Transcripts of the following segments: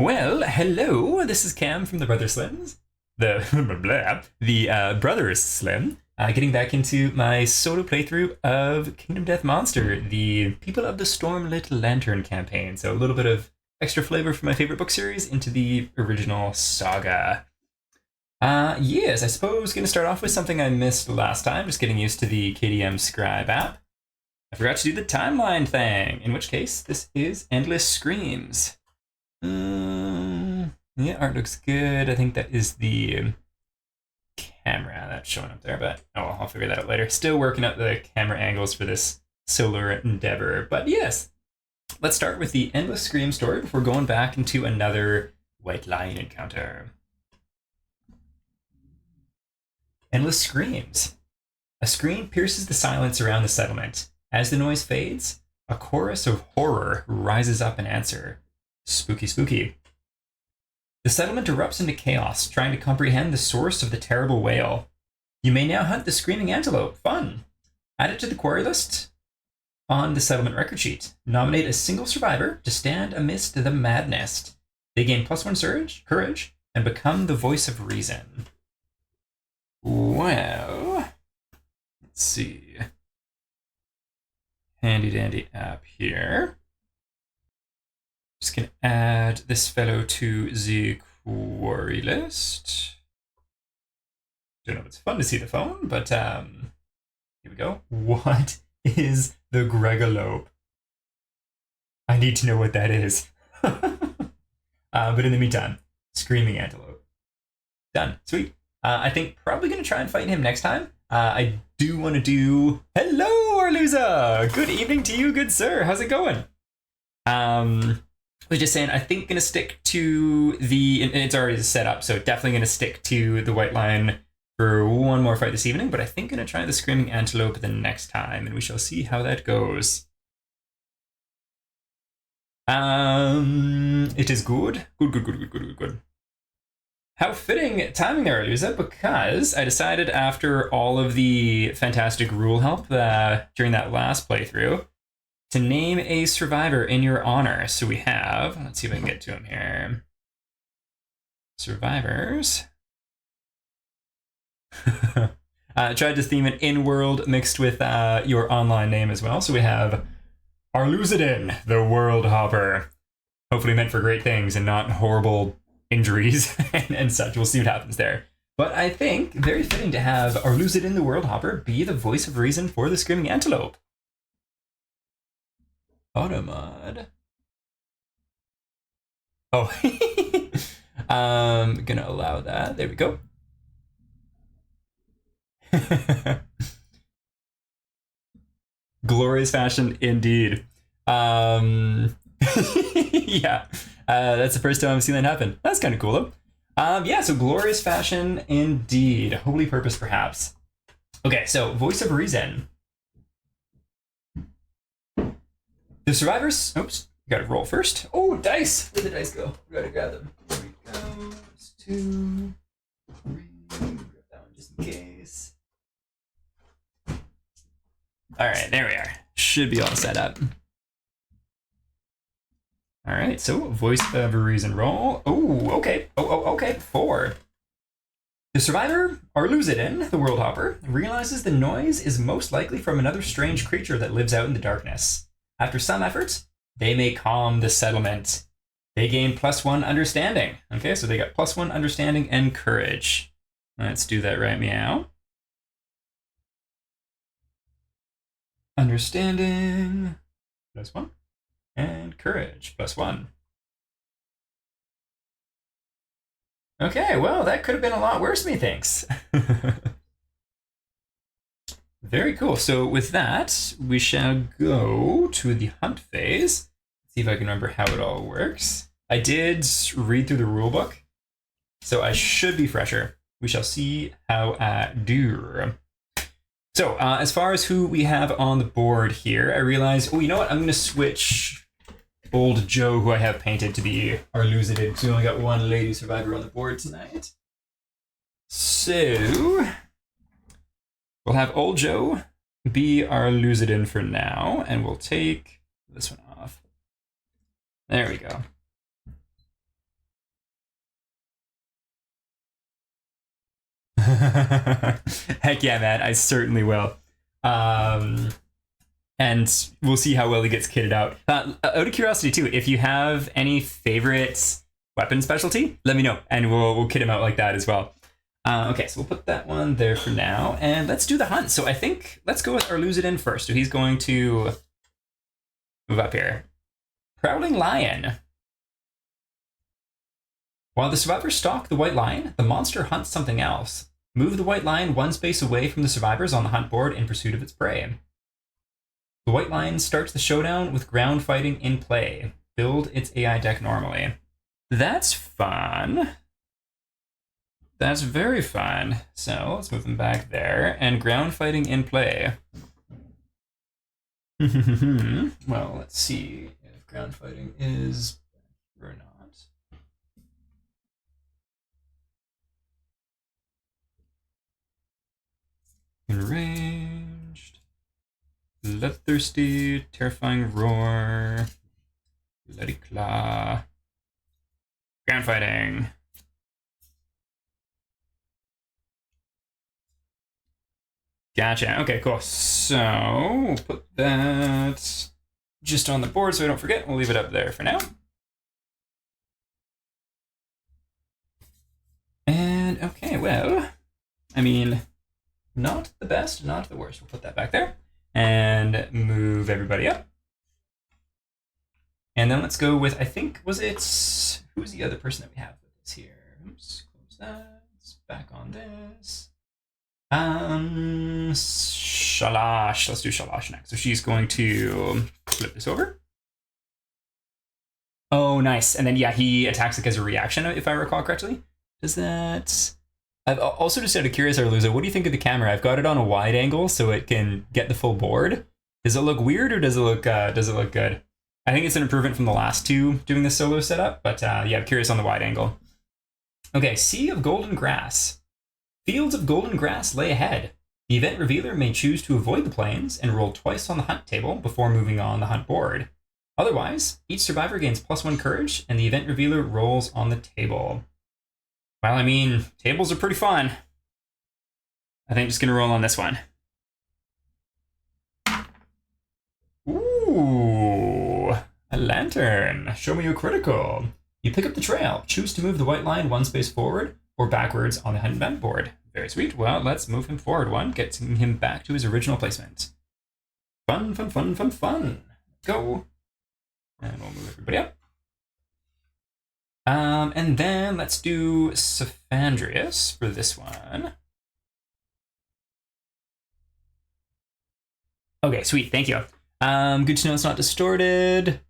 Well, hello. This is Cam from the Brother Slims, the Brothers Slim. Getting back into my solo playthrough of Kingdom Death Monster, the People of the Stormlit Lantern campaign. So a little bit of extra flavor from my favorite book series into the original saga. Yes, I suppose going to start off with something I missed last time, just getting used to the KDM Scribe app. I forgot to do the timeline thing, in which case this is Endless Screams. Yeah, art looks good. I think that is the camera that's showing up there, but oh well, I'll figure that out later. Still working out the camera angles for this solar endeavor. But yes, let's start with the Endless Scream story before going back into another White Lion encounter. Endless Screams. A scream pierces the silence around the settlement. As the noise fades, a chorus of horror rises up in answer. Spooky, spooky. The settlement erupts into chaos, trying to comprehend the source of the terrible wail. You may now hunt the screaming antelope. Fun! Add it to the quarry list on the settlement record sheet. Nominate a single survivor to stand amidst the madness. They gain +1 courage and become the voice of reason. Well, let's see. Handy dandy app here. Just gonna add this fellow to the quarry list. Don't know if it's fun to see the phone, but here we go. What is the Gregalope? I need to know what that is. But in the meantime, Screaming Antelope. Done. Sweet. I think probably gonna try and fight him next time. I do want to do. Hello, Arluza. Good evening to you, good sir. How's it going? I was just saying, I think gonna stick to the. It's already set up, so definitely gonna stick to the White Lion for one more fight this evening. But I think gonna try the Screaming Antelope the next time, and we shall see how that goes. It is good. Good. How fitting timing there, Aluza, because I decided after all of the fantastic rule help during that last playthrough to name a survivor in your honor. So we have, let's see if I can get to him here. Survivors. Tried to theme it in-world mixed with your online name as well. So we have Arluzadin, the World Hopper. Hopefully meant for great things and not horrible injuries and such. We'll see what happens there. But I think very fitting to have Arluzadin, the World Hopper, be the voice of reason for the Screaming Antelope. Automod. Oh, I'm gonna allow that. There we go. Glorious fashion indeed. Yeah, that's the first time I've seen that happen. That's kind of cool though. Yeah, so glorious fashion indeed. Holy purpose perhaps. Okay, so voice of reason. The survivors. Oops, gotta roll first. Oh, dice. Where'd the dice go? We gotta grab them. There we go. There's 2, 3. Grab that one just in case. All right, there we are. Should be all set up. All right, so voice of reason roll. Oh, okay. Okay. 4. The survivor, Arluzadin, the World Hopper, realizes the noise is most likely from another strange creature that lives out in the darkness. After some effort, they may calm the settlement. They gain +1 understanding. Okay, so they got +1 understanding and courage. Let's do that right meow. Understanding, +1. And courage, +1. Okay, well, that could have been a lot worse, methinks. Very cool. So with that, we shall go to the hunt phase. See if I can remember how it all works. I did read through the rule book, so I should be fresher. We shall see how I do. So as far as who we have on the board here, I realize, oh, you know what? I'm going to switch old Joe, who I have painted, to be Arluzadin, because we only got one lady survivor on the board tonight. So we'll have old Joe be Arluzadin for now, and we'll take this one off. There we go. Heck yeah, man. I certainly will. And we'll see how well he gets kitted out. Out of curiosity, too, if you have any favorite weapon specialty, let me know, and we'll kit him out like that as well. Okay, so we'll put that one there for now, and let's do the hunt. So I think let's go with Arluzidin first. So he's going to move up here. Prowling Lion. While the survivors stalk the white lion, the monster hunts something else. Move the white lion one space away from the survivors on the hunt board in pursuit of its prey. The white lion starts the showdown with ground fighting in play. Build its AI deck normally. That's fun. That's very fun. So let's move them back there. And ground fighting in play. Well, let's see if ground fighting is or not. Enraged. Bloodthirsty. Terrifying roar. Bloody claw. Ground fighting. Gotcha. Okay, cool. So we'll put that just on the board so I don't forget. We'll leave it up there for now. And okay, well, I mean, not the best, not the worst. We'll put that back there and move everybody up. And then let's go with, I think, was it, who's the other person that we have with us here? Oops, close that. It's back on this. Shalash. Let's do Shalash next. So she's going to flip this over. Oh, nice. And then, yeah, he attacks like as a reaction, if I recall correctly. Does that... I've also just out of curious, Arluza, what do you think of the camera? I've got it on a wide angle so it can get the full board. Does it look weird or does it look good? I think it's an improvement from the last two doing the solo setup, but yeah, I'm curious on the wide angle. Okay, Sea of Golden Grass. Fields of golden grass lay ahead. The event revealer may choose to avoid the plains and roll twice on the hunt table before moving on the hunt board. Otherwise, each survivor gains +1 courage, and the event revealer rolls on the table. Well, I mean, tables are pretty fun. I think I'm just going to roll on this one. Ooh, a lantern. Show me your critical. You pick up the trail. Choose to move the white lion one space forward or backwards on the hunt event board. Very sweet. Well, let's move him forward one, getting him back to his original placement. Fun, fun, fun, fun, fun. Go. And we'll move everybody up. And then let's do Saphandrius for this one. Okay, sweet. Thank you. Good to know it's not distorted.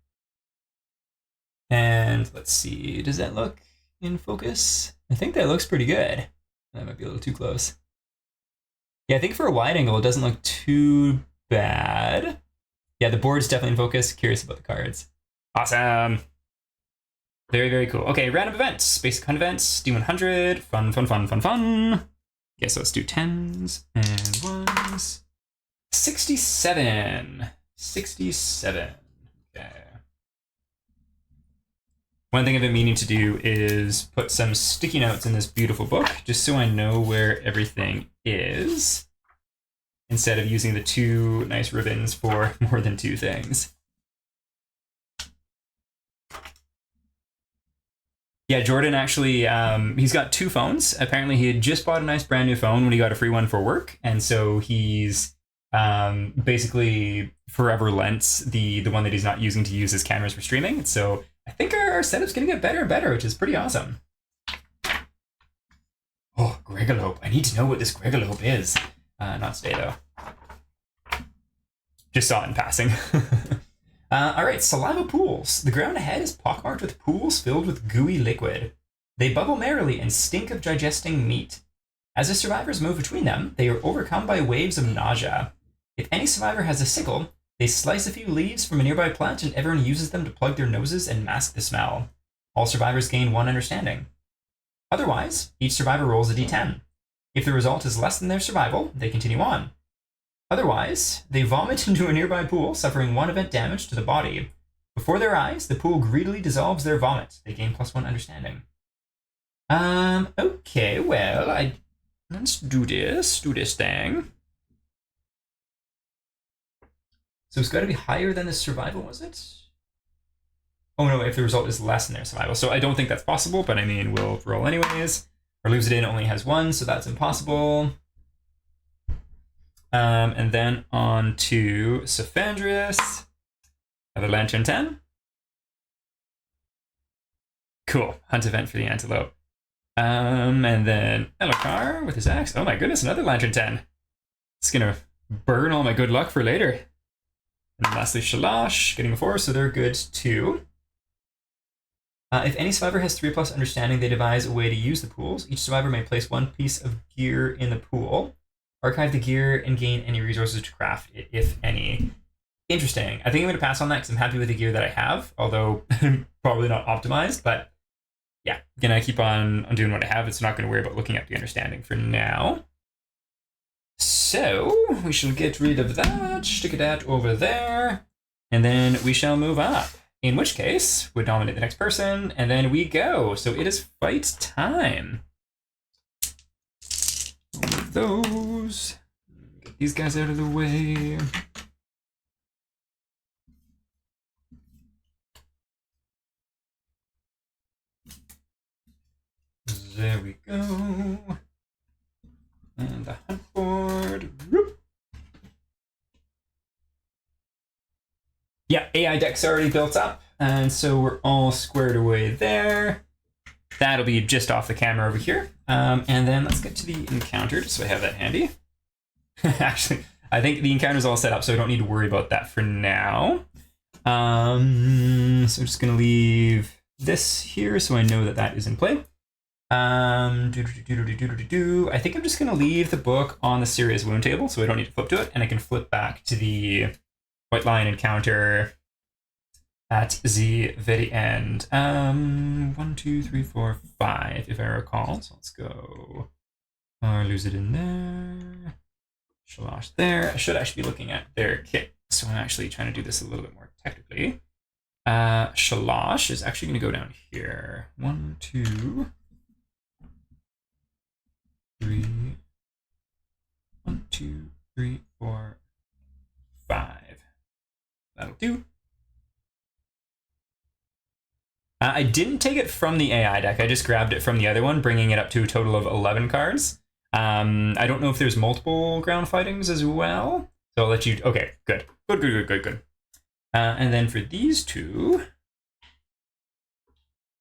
And let's see. Does that look in focus? I think that looks pretty good. That might be a little too close. Yeah, I think for a wide angle, it doesn't look too bad. Yeah, the board's definitely in focus. Curious about the cards. Awesome. Very, very cool. Okay, random events. Basic hunt events. D100. Fun, fun, fun, fun, fun. Okay, so let's do 10s and 1s. 67. 67. Okay. One thing I've been meaning to do is put some sticky notes in this beautiful book, just so I know where everything is, instead of using the two nice ribbons for more than two things. Yeah, Jordan actually, he's got two phones. Apparently he had just bought a nice brand new phone when he got a free one for work. And so he's basically forever lent the one that he's not using to use his cameras for streaming. So I think our setup's going to get better and better, which is pretty awesome. Oh, Gregalope. I need to know what this Gregalope is. Not today, though. Just saw it in passing. All right, saliva pools. The ground ahead is pockmarked with pools filled with gooey liquid. They bubble merrily and stink of digesting meat. As the survivors move between them, they are overcome by waves of nausea. If any survivor has a sickle, they slice a few leaves from a nearby plant and everyone uses them to plug their noses and mask the smell. All survivors gain 1 understanding. Otherwise, each survivor rolls a d10. If the result is less than their survival, they continue on. Otherwise, they vomit into a nearby pool, suffering 1 event damage to the body. Before their eyes, the pool greedily dissolves their vomit. They gain +1 understanding. Okay, well, Let's do this thing. So it's got to be higher than the survival, was it? Oh no, if the result is less than their survival. So I don't think that's possible, but I mean, we'll roll anyways. Or lose it in only has 1, so that's impossible. And then on to Cephandrius. Have a Lantern 10. Cool. Hunt event for the antelope. And then Elokar with his axe. Oh my goodness, another Lantern 10. It's gonna burn all my good luck for later. And lastly, Shalash getting a 4, so they're good too. If any survivor has 3+ understanding, they devise a way to use the pools. Each survivor may place 1 piece of gear in the pool, archive the gear, and gain any resources to craft it, if any. Interesting. I think I'm going to pass on that because I'm happy with the gear that I have, although probably not optimized. But yeah, gonna keep on doing what I have. It's not going to worry about looking up the understanding for now. So we shall get rid of that, stick that over there, and then we shall move up. In which case, we dominate the next person, and then we go. So it is fight time. With those. Get these guys out of the way. There we go. And the hunt board. Whoop. Yeah, AI deck's already built up, and so we're all squared away there. That'll be just off the camera over here. And then let's get to the encounter, just so I have that handy. Actually, I think the encounter's all set up, so I don't need to worry about that for now. So I'm just going to leave this here so I know that that is in play. I think I'm just going to leave the book on the serious wound table, so I don't need to flip to it, and I can flip back to the white line encounter at the very end. 1, 2, 3, 4, 5, if I recall. So let's go. Lose it in there. Shalash there. I should actually be looking at their kit, so I'm actually trying to do this a little bit more technically. Shalash is actually going to go down here. 1, 2, 3. 1, 2, 3, 4, 5. That'll do. I didn't take it from the AI deck. I just grabbed it from the other one, bringing it up to a total of 11 cards. I don't know if there's multiple ground fightings as well. So I'll let you... Okay, good. Good. And then for these two...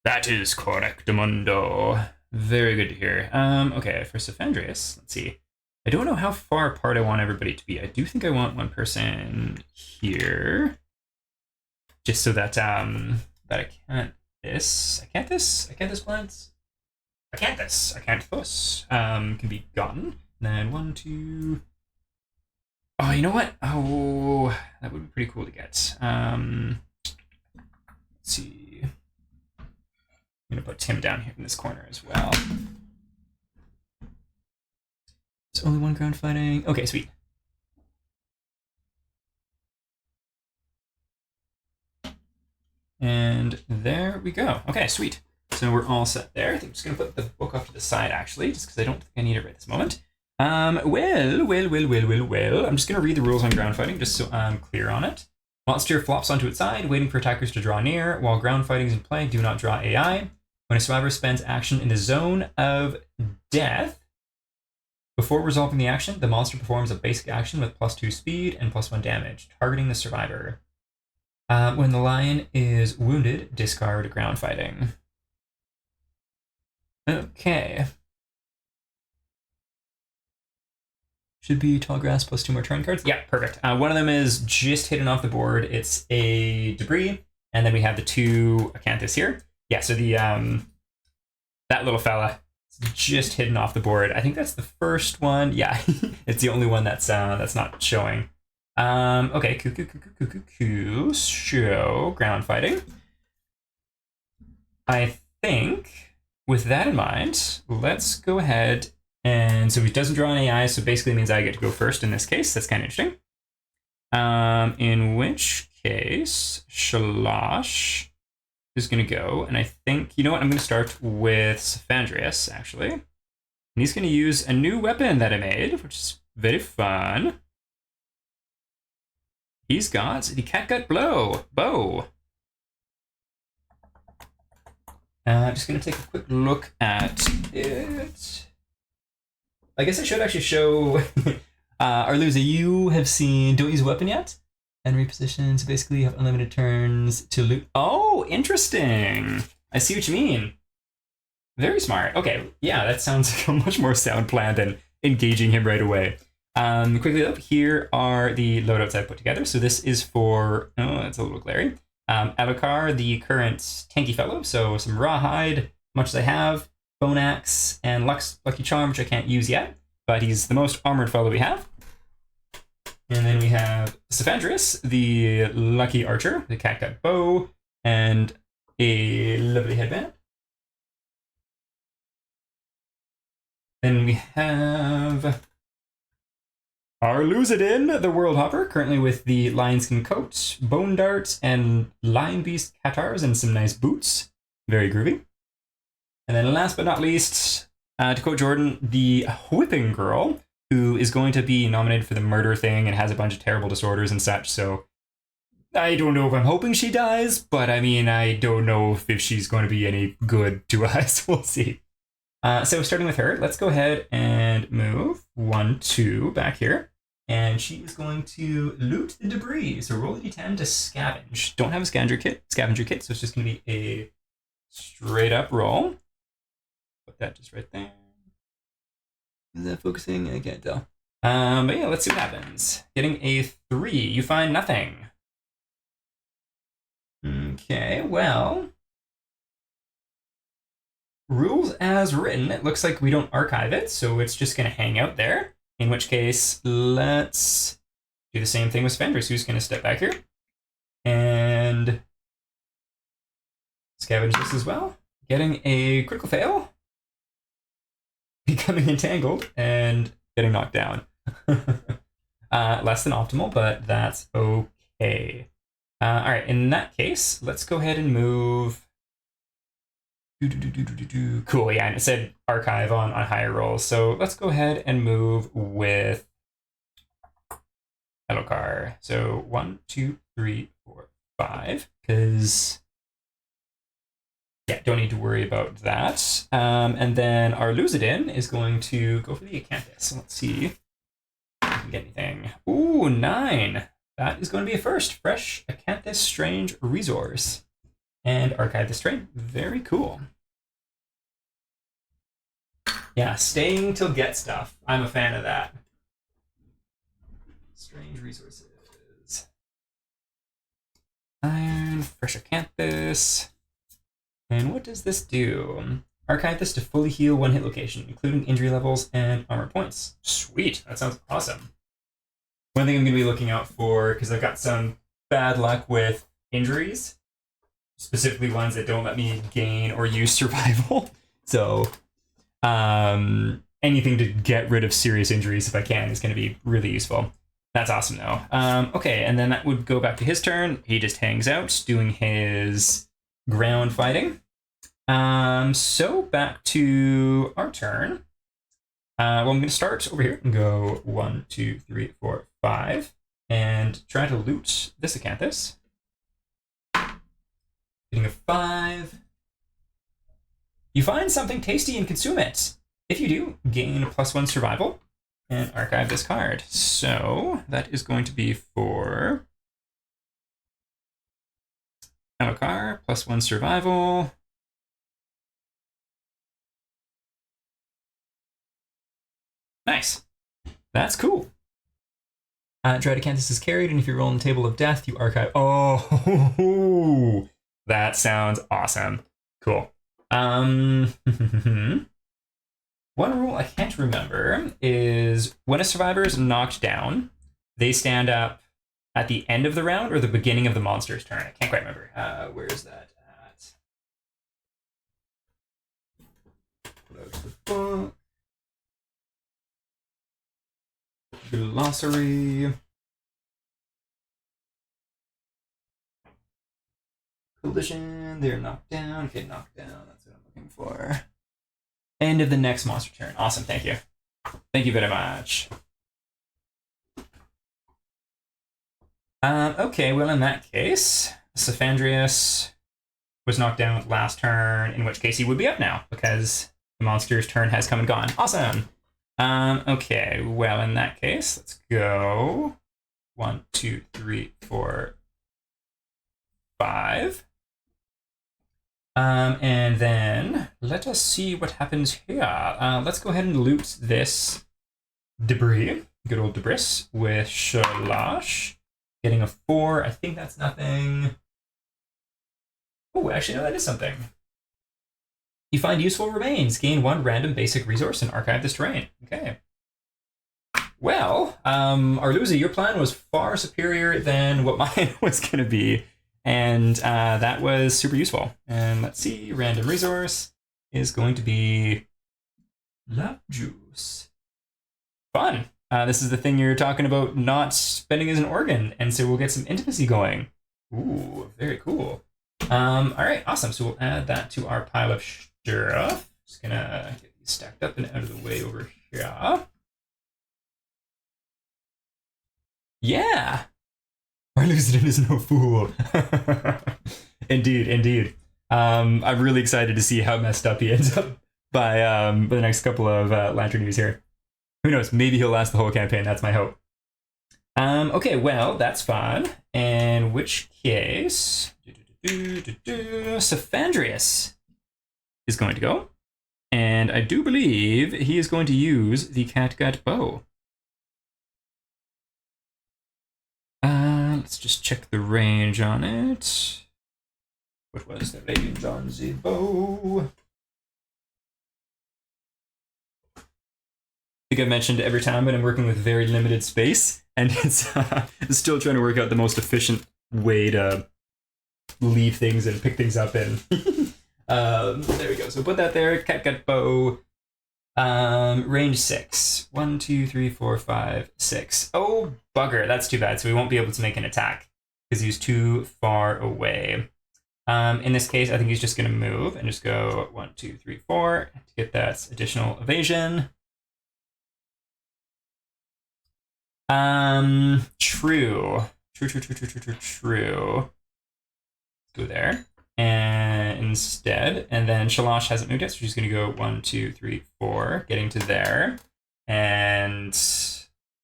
That is correctamundo. Very good to hear. Okay, for Cephandrius, let's see. I don't know how far apart I want everybody to be. I do think I want one person here. Just so that that I can't this. I can't this plants. I can't this. I can't this. Can be gotten. And then 1, 2. Oh, you know what? Oh, that would be pretty cool to get. Let's see. I'm gonna put Tim down here in this corner as well. It's only one ground fighting. Okay, sweet. And there we go. Okay, sweet. So we're all set there. I think I'm just going to put the book off to the side, actually, just because I don't think I need it right this moment. Well. I'm just going to read the rules on ground fighting, just so I'm clear on it. Monster flops onto its side, waiting for attackers to draw near. While ground fighting is in play, do not draw AI. When a survivor spends action in the zone of death, before resolving the action, the monster performs a basic action with +2 speed and +1 damage, targeting the survivor. When the lion is wounded, discard ground fighting. Okay. Should be tall grass +2 more turn cards. Yeah, perfect. One of them is just hidden off the board. It's a debris, and then we have the 2 acanthus here. Yeah, so the that little fella just hidden off the board. I think that's the first one. Yeah, it's the only one that's not showing. Okay, cool. Show ground fighting. I think with that in mind, let's go ahead and so he doesn't draw an AI, so basically it means I get to go first in this case. That's kind of interesting. In which case, Shalash is going to go, and I think, you know what, I'm going to start with Cephandrius, actually. And he's going to use a new weapon that I made, which is very fun. He's got the catgut bow. I'm just going to take a quick look at it. I guess I should actually show Arluza, you have seen Don't Use a Weapon Yet? And reposition, so basically you have unlimited turns to loot. Oh, interesting. I see what you mean. Very smart. Okay, yeah, that sounds like a much more sound plan than engaging him right away. Quickly up, here are the loadouts I've put together. So this is for, oh, that's a little glary. Avakar, the current tanky fellow. So some rawhide, much as I have, bone axe, and lucky charm, which I can't use yet, but he's the most armored fellow we have. And then we have Saphandris, the lucky archer, the catgut bow, and a lovely headband. Then we have Arluzadin, the world hopper, currently with the lionskin coat, bone darts, and lion beast catars, and some nice boots. Very groovy. And then last but not least, to quote Jordan, the whipping girl, who is going to be nominated for the murder thing and has a bunch of terrible disorders and such. So I don't know if I'm hoping she dies, but I mean, I don't know if she's going to be any good to us. We'll see. So starting with her, let's go ahead and move 1, 2 back here. And she is going to loot the debris. So roll a d10 to scavenge. Don't have a scavenger kit, so it's just going to be a straight up roll. Put that just right there. Is that focusing? I can't tell. But yeah, let's see what happens. Getting a 3, you find nothing. Okay, well, rules as written, it looks like we don't archive it, so it's just going to hang out there. In which case, let's do the same thing with Spenders, who's going to step back here and scavenge this as well. Getting a critical fail, becoming entangled, and getting knocked down. Less than optimal, but that's okay. All right, in that case, let's go ahead and move. Cool, yeah, and it said archive on higher rolls. So let's go ahead and move with Elokar. So 1, 2, 3, 4, 5. Because, yeah, don't need to worry about that. And then our Luzadin is going to go for the Acanthus. So let's see if we can get anything. Ooh, 9. That is going to be a first. Fresh Acanthus Strange Resource. And archive the strain. Very cool. Yeah, staying till get stuff. I'm a fan of that. Strange resources. Iron, fresh acanthus. And what does this do? Archive this to fully heal one hit location, including injury levels and armor points. Sweet, that sounds awesome. One thing I'm going to be looking out for, because I've got some bad luck with injuries, specifically ones that don't let me gain or use survival. So anything to get rid of serious injuries if I can is going to be really useful. That's awesome though. Okay, and then that would go back to his turn. He just hangs out doing his ground fighting. So back to our turn. Well, I'm going to start over here and go 1, 2, 3, 4, 5 and try to loot this acanthus. Getting a 5. You find something tasty and consume it. If you do, gain a +1 survival and archive this card. So that is going to be for Elokar, +1 survival. Nice. That's cool. Dread Acanthus is carried, and if you roll on the table of death, you archive. Oh, that sounds awesome. Cool. One rule I can't remember is when a survivor is knocked down, they stand up at the end of the round or the beginning of the monster's turn. I can't quite remember. Where is that at? Close the book. Glossary. Collision, they're knocked down. Okay, knocked down, that's what I'm looking for. And end of the next monster turn. Awesome, thank you. Thank you very much. Okay, well, in that case, Sifandrius was knocked down last turn, in which case he would be up now, because the monster's turn has come and gone. Awesome. Okay, well, in that case, let's go 1, 2, 3, 4, 5. And then let us see what happens here. Let's go ahead and loot this debris, good old debris, with Shalash. Getting a 4, I think that's nothing. Oh, actually, no, that is something. You find useful remains. Gain 1 random basic resource and archive this terrain. Okay. Well, Arluza, your plan was far superior than what mine was going to be. And that was super useful. And let's see, random resource is going to be love juice. Fun. This is the thing you're talking about not spending as an organ. And so we'll get some intimacy going. Ooh, very cool. All right, awesome. So we'll add that to our pile of stuff. Just gonna get these stacked up and out of the way over here. Yeah. Arlucidin is no fool. Indeed, indeed. I'm really excited to see how messed up he ends up by the next couple of Lantern News here. Who knows? Maybe he'll last the whole campaign. That's my hope. Okay, well, that's fun. In which case, Sifandrius is going to go. And I do believe he is going to use the catgut bow. Let's just check the range on it. What was the range on the bow? I think I've mentioned every time, but I'm working with very limited space, and it's still trying to work out the most efficient way to leave things and pick things up in. There we go. So put that there. Catgut bow. Range 6. 1, 2, 3, 4, 5, 6. Oh, bugger. That's too bad. So we won't be able to make an attack because he's too far away. In this case, I think he's just going to move and just go 1, 2, 3, 4 to get that additional evasion. True. Go there. And instead, and then Shalash hasn't moved yet, so she's going to go 1, 2, 3, 4, getting to there. And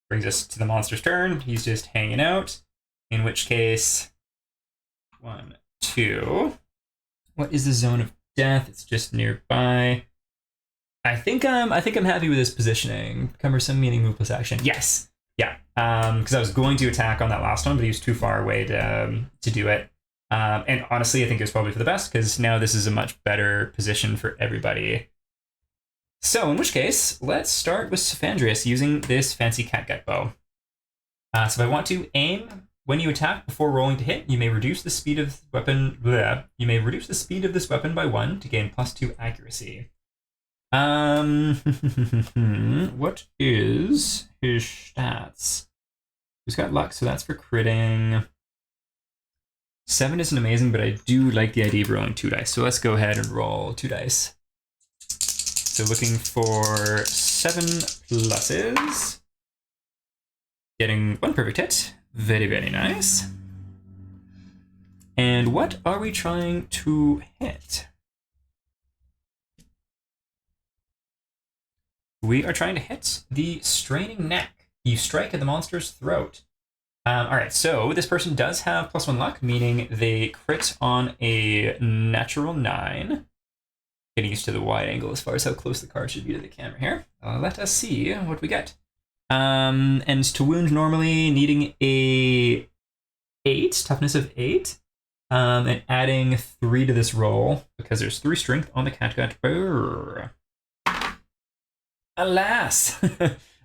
brings us to the monster's turn. He's just hanging out. In which case, 1, 2. What is the zone of death? It's just nearby. I think I'm happy with this positioning. Cumbersome meaning move plus action. Yes. Yeah. Because I was going to attack on that last one, but he was too far away to do it. And honestly, I think it was probably for the best because now this is a much better position for everybody. So in which case, let's start with Sifandrius using this fancy catgut bow. So if I want to aim when you attack before rolling to hit, you may reduce the speed of the weapon. You may reduce the speed of this weapon by 1 to gain +2 accuracy. What is his stats? He's got luck, so that's for critting. 7 isn't amazing, but I do like the idea of rolling 2 dice. So let's go ahead and roll 2 dice. So looking for 7 pluses. Getting 1 perfect hit. Very, very nice. And what are we trying to hit? We are trying to hit the straining neck. You strike at the monster's throat. All right, so this person does have +1 luck, meaning they crit on a natural 9. Getting used to the wide angle as far as how close the card should be to the camera here. Let us see what we get. And to wound normally, needing a 8, toughness of 8, and adding 3 to this roll because there's 3 strength on the catgut. Brr. Alas!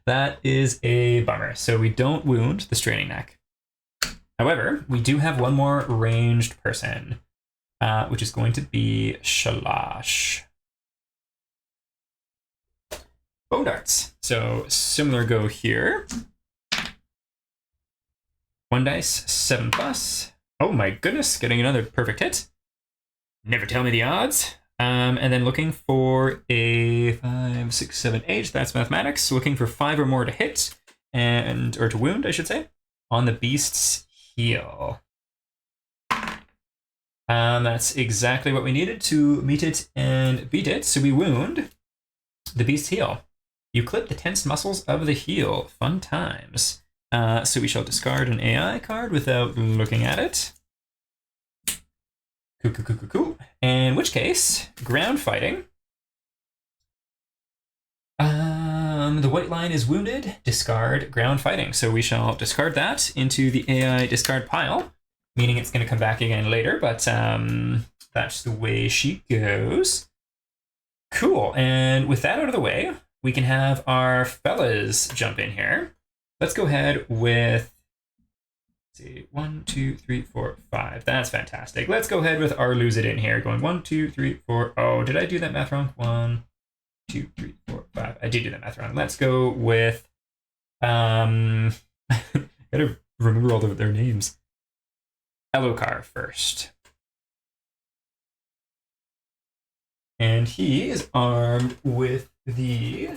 That is a bummer. So we don't wound the straining neck. However, we do have one more ranged person, which is going to be Shalash. Bow darts. So similar go here. 1 dice, 7+. Oh my goodness, getting another perfect hit. Never tell me the odds. And then looking for a say 5, 6, 7, 8. That's mathematics. Looking for 5 or more to hit, or to wound, I should say, on the beast's heel. That's exactly what we needed to meet it and beat it. So we wound the beast's heel. You clip the tense muscles of the heel. Fun times. So we shall discard an AI card without looking at it. Cool. In which case, ground fighting. The white line is wounded. Discard ground fighting. So we shall discard that into the AI discard pile, meaning it's going to come back again later, but that's the way she goes. Cool. And with that out of the way, we can have our fellas jump in here. Let's go ahead with, let's see, 1, 2, 3, 4, 5. That's fantastic. Let's go ahead with our lose it in here, going 1, 2, 3, 4. Oh, did I do that math wrong? 1, 2, 3, 4, 5. I did do that math wrong. Let's go with, gotta remember all of their names. Elokar first. And he is armed with the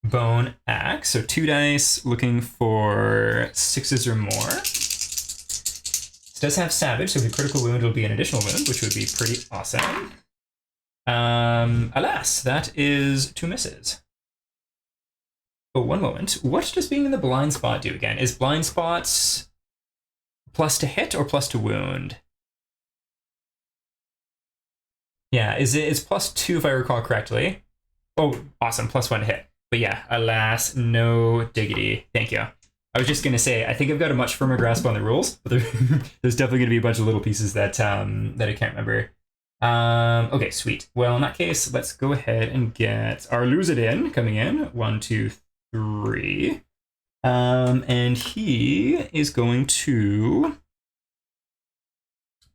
bone axe. So 2 dice, looking for 6s or more. This does have savage, so if a critical wound will be an additional wound, which would be pretty awesome. Alas, that is 2 misses. Oh, one moment. What does being in the blind spot do again? Is blind spots plus to hit or plus to wound? Yeah, it's plus 2 if I recall correctly. Oh, awesome, plus 1 to hit. But yeah, alas, no diggity. Thank you. I was just gonna say, I think I've got a much firmer grasp on the rules, but there's definitely gonna be a bunch of little pieces that that I can't remember. Okay, sweet. Well, in that case, let's go ahead and get our lose it in coming in. 1, 2, 3. And he is going to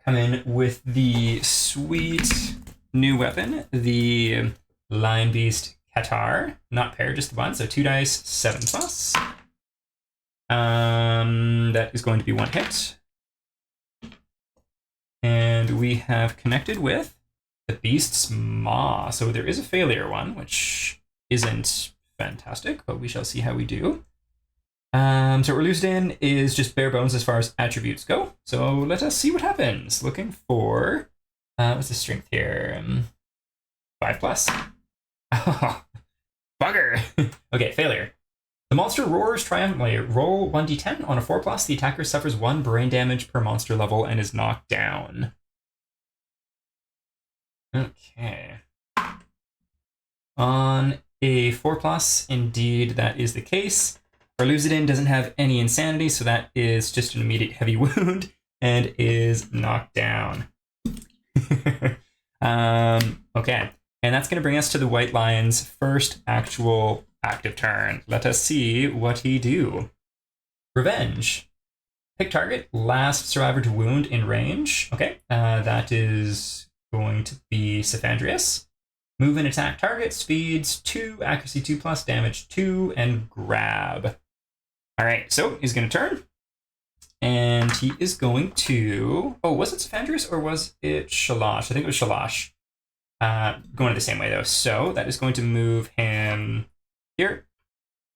come in with the sweet new weapon, the Lion Beast Qatar. Not paired, just the one. So 2 dice, 7 plus. That is going to be 1 hit. And we have connected with the Beast's Maw. So there is a failure one, which isn't fantastic, but we shall see how we do. So what we're losing in is just bare bones as far as attributes go. So let us see what happens. Looking for, what's the strength here? 5 plus. Oh, bugger. Okay, failure. The monster roars triumphantly. Roll 1d10. On a 4 plus, the attacker suffers 1 brain damage per monster level and is knocked down. Okay. On a 4 plus, indeed, that is the case. Our Lucidin doesn't have any insanity, so that is just an immediate heavy wound and is knocked down. Okay, and that's going to bring us to the White Lion's first actual active turn. Let us see what he do. Revenge. Pick target, last survivor to wound in range. Okay, that is going to be Cephandrius. Move and attack target, speeds 2, accuracy 2 plus, damage 2, and grab. All right, so he's going to turn. And he is going to... Oh, was it Cephandrius or was it Shalash? I think it was Shalash. Going the same way, though. So that is going to move him here,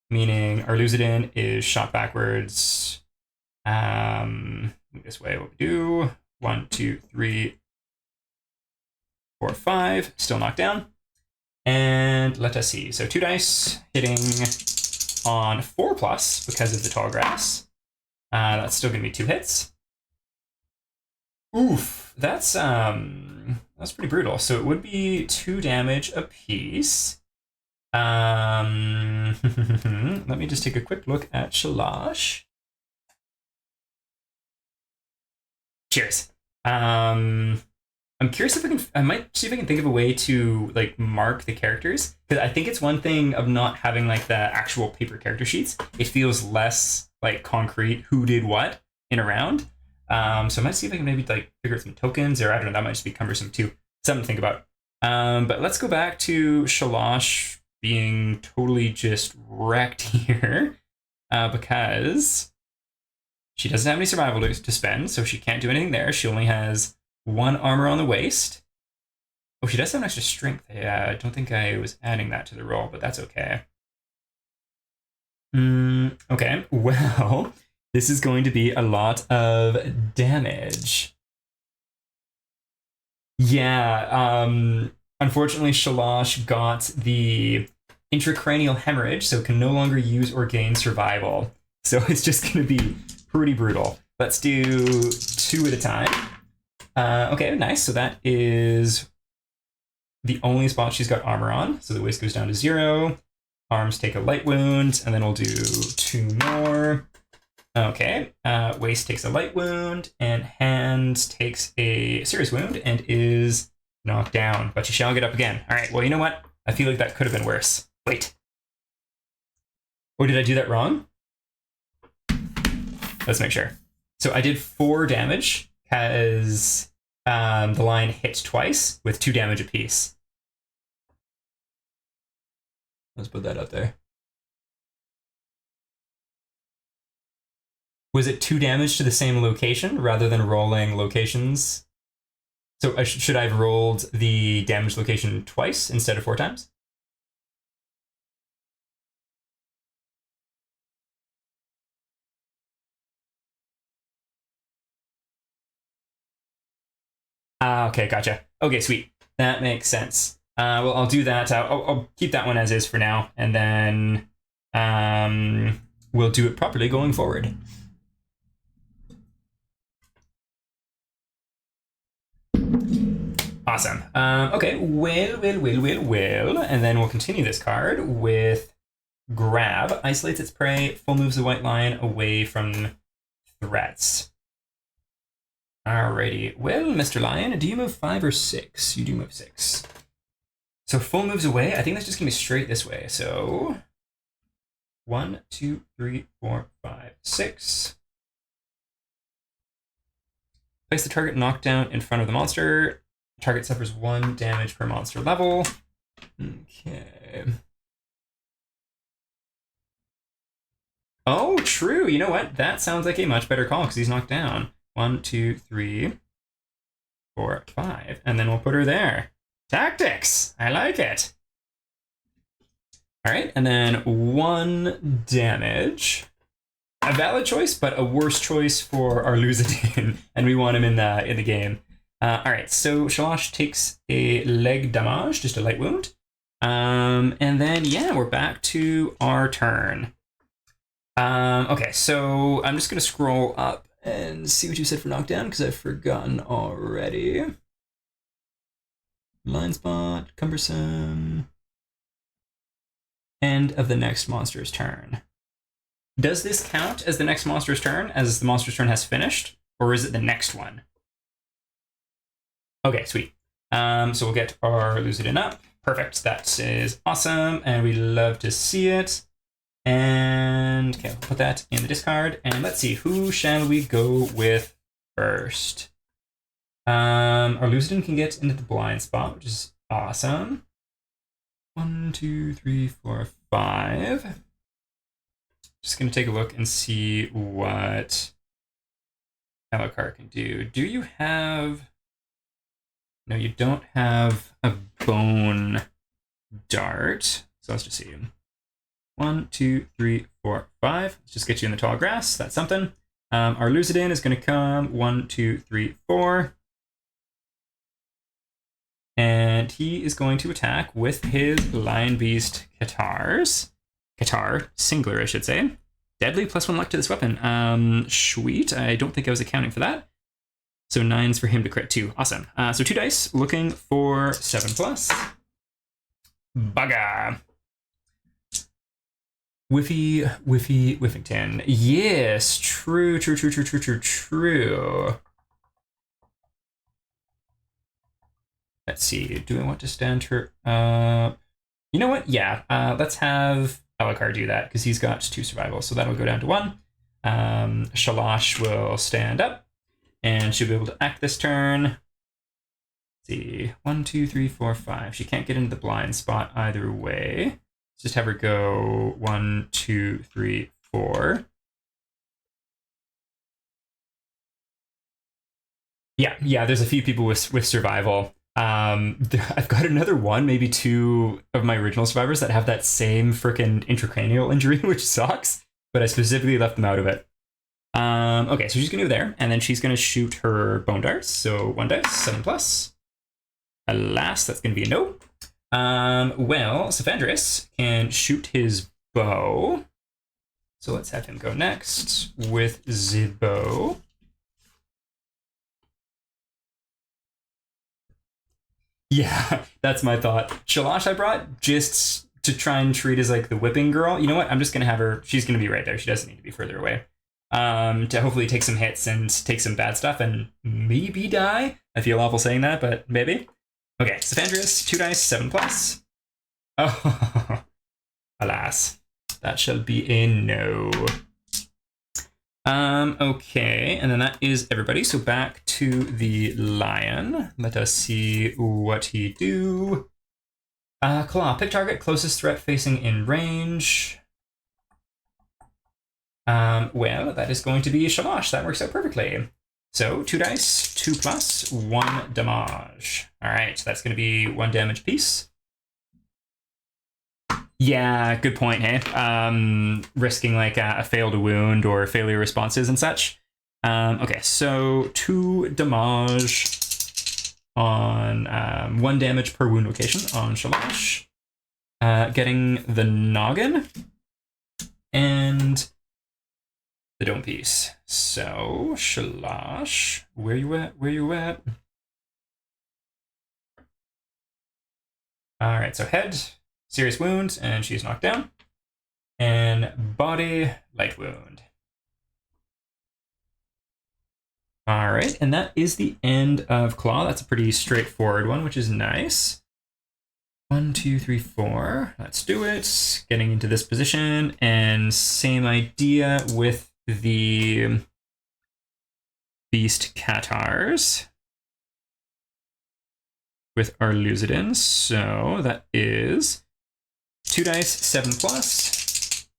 meaning our Lucidin is shot backwards. This way, what we do. 1, 2, 3, 4, 5. Still knocked down. And let us see. So 2 dice hitting on 4 plus because of the tall grass. That's still going to be 2 hits. Oof, that's pretty brutal. So it would be 2 damage apiece. Let me just take a quick look at Shalash. Cheers. I'm curious if I might see if I can think of a way to like mark the characters, because I think it's one thing of not having like the actual paper character sheets. It feels less like concrete who did what in a round. So I might see if I can maybe like figure out some tokens, or I don't know, that might just be cumbersome too. Something to think about. But let's go back to Shalash being totally just wrecked here, because she doesn't have any survival to spend, so she can't do anything there. She only has 1 armor on the waist. Oh, she does have an extra strength. Yeah, I don't think I was adding that to the roll, but that's okay. Okay, well, this is going to be a lot of damage. Yeah, unfortunately, Shalosh got the intracranial hemorrhage, so can no longer use or gain survival. So it's just going to be pretty brutal. Let's do 2 at a time. Okay, nice. So that is the only spot she's got armor on. So the waist goes down to 0. Arms take a light wound, and then we'll do 2 more. Okay, waist takes a light wound, and hand takes a serious wound and is knocked down, but she shall get up again. All right, well, you know what? I feel like that could have been worse. Wait. Or did I do that wrong? Let's make sure. So I did 4 damage because the lion hit twice with 2 damage apiece. Let's put that up there. Was it 2 damage to the same location rather than rolling locations? So should I have rolled the damage location twice instead of 4 times? Okay, gotcha. Okay, sweet. That makes sense. Well, I'll do that. I'll keep that one as is for now, and then we'll do it properly going forward. Awesome. Okay, well, and then we'll continue this card with Grab. Isolates its prey, full moves the white lion away from threats. Alrighty. Well, Mr. Lion, do you move 5 or 6? You do move 6. So full moves away. I think that's just going to be straight this way. So 1, 2, 3, 4, 5, 6. Place the target knockdown in front of the monster. Target suffers 1 damage per monster level. Okay. Oh, true. You know what? That sounds like a much better call because he's knocked down. 1, 2, 3, 4, 5. And then we'll put her there. Tactics! I like it. All right, and then 1 damage. A valid choice, but a worse choice for our Lucidin, and we want him in the game. All right, so Shalosh takes a leg damage, just a light wound. And then, yeah, we're back to our turn. Okay, so I'm just going to scroll up and see what you said for knockdown, because I've forgotten already. Blind spot, cumbersome. End of the next monster's turn. Does this count as the next monster's turn, as the monster's turn has finished, or is it the next one? Okay, sweet. So we'll get our Lucidin up. Perfect. That is awesome, and we love to see it. And okay, we'll put that in the discard. And let's see, who shall we go with first? Our Lucidin can get into the blind spot, which is awesome. 1, 2, 3, 4, 5. Just gonna take a look and see what Alucard can do. Do you have? No, you don't have a bone dart. So let's just see. 1, 2, 3, 4, 5. Let's just get you in the tall grass. That's something. Our Lucidin is going to come 1, 2, 3, 4. And he is going to attack with his Lion Beast Katar, singular, I should say. Deadly, +1 luck to this weapon. Sweet. I don't think I was accounting for that. So 9's for him to crit 2. Awesome. So 2 dice, looking for 7+. Bugger. Whiffington. Yes, true. Let's see. Do I want to stand her up? You know what? Yeah. Let's have Alucard do that because he's got 2 survival. So that'll go down to 1. Shalosh will stand up and she'll be able to act this turn. Let's see. 1, 2, 3, 4, 5. She can't get into the blind spot either way. Let's just have her go 1, 2, 3, 4. Yeah, there's a few people with survival. I've got another one, maybe two of my original survivors that have that same freaking intracranial injury, which sucks, but I specifically left them out of it. Okay, so she's gonna go there, and then she's gonna shoot her bone darts. So 1 dice, 7+. Alas, that's gonna be a no. Well, Safandris can shoot his bow. So let's have him go next with the bow. Yeah, that's my thought. Shalash I brought just to try and treat as like the whipping girl. You know what? I'm just gonna have her. She's gonna be right there. She doesn't need to be further away. To hopefully take some hits and take some bad stuff and maybe die. I feel awful saying that, but maybe. Okay, Safandris, 2 dice, 7+. Oh, alas, that shall be a no. Okay, and then that is everybody. So back to the lion. Let us see what he do. Claw, pick target, closest threat facing in range. Well, that is going to be Shamash. That works out perfectly. So 2 dice, 2+, 1 damage. All right, so that's going to be 1 damage piece. Yeah, good point, hey? Risking like a fail to wound or failure responses and such. Okay, so 2 damage on 1 damage per wound location on Shalash. Getting the noggin and the dome piece. So Shalash, where you at? Where you at? All right, so head. Serious wound, and she's knocked down. And body, light wound. All right, and that is the end of Claw. That's a pretty straightforward one, which is nice. 1, 2, 3, 4. Let's do it. Getting into this position, and same idea with the Beast Catars. With our Lucidins. So that is 2 dice, 7+.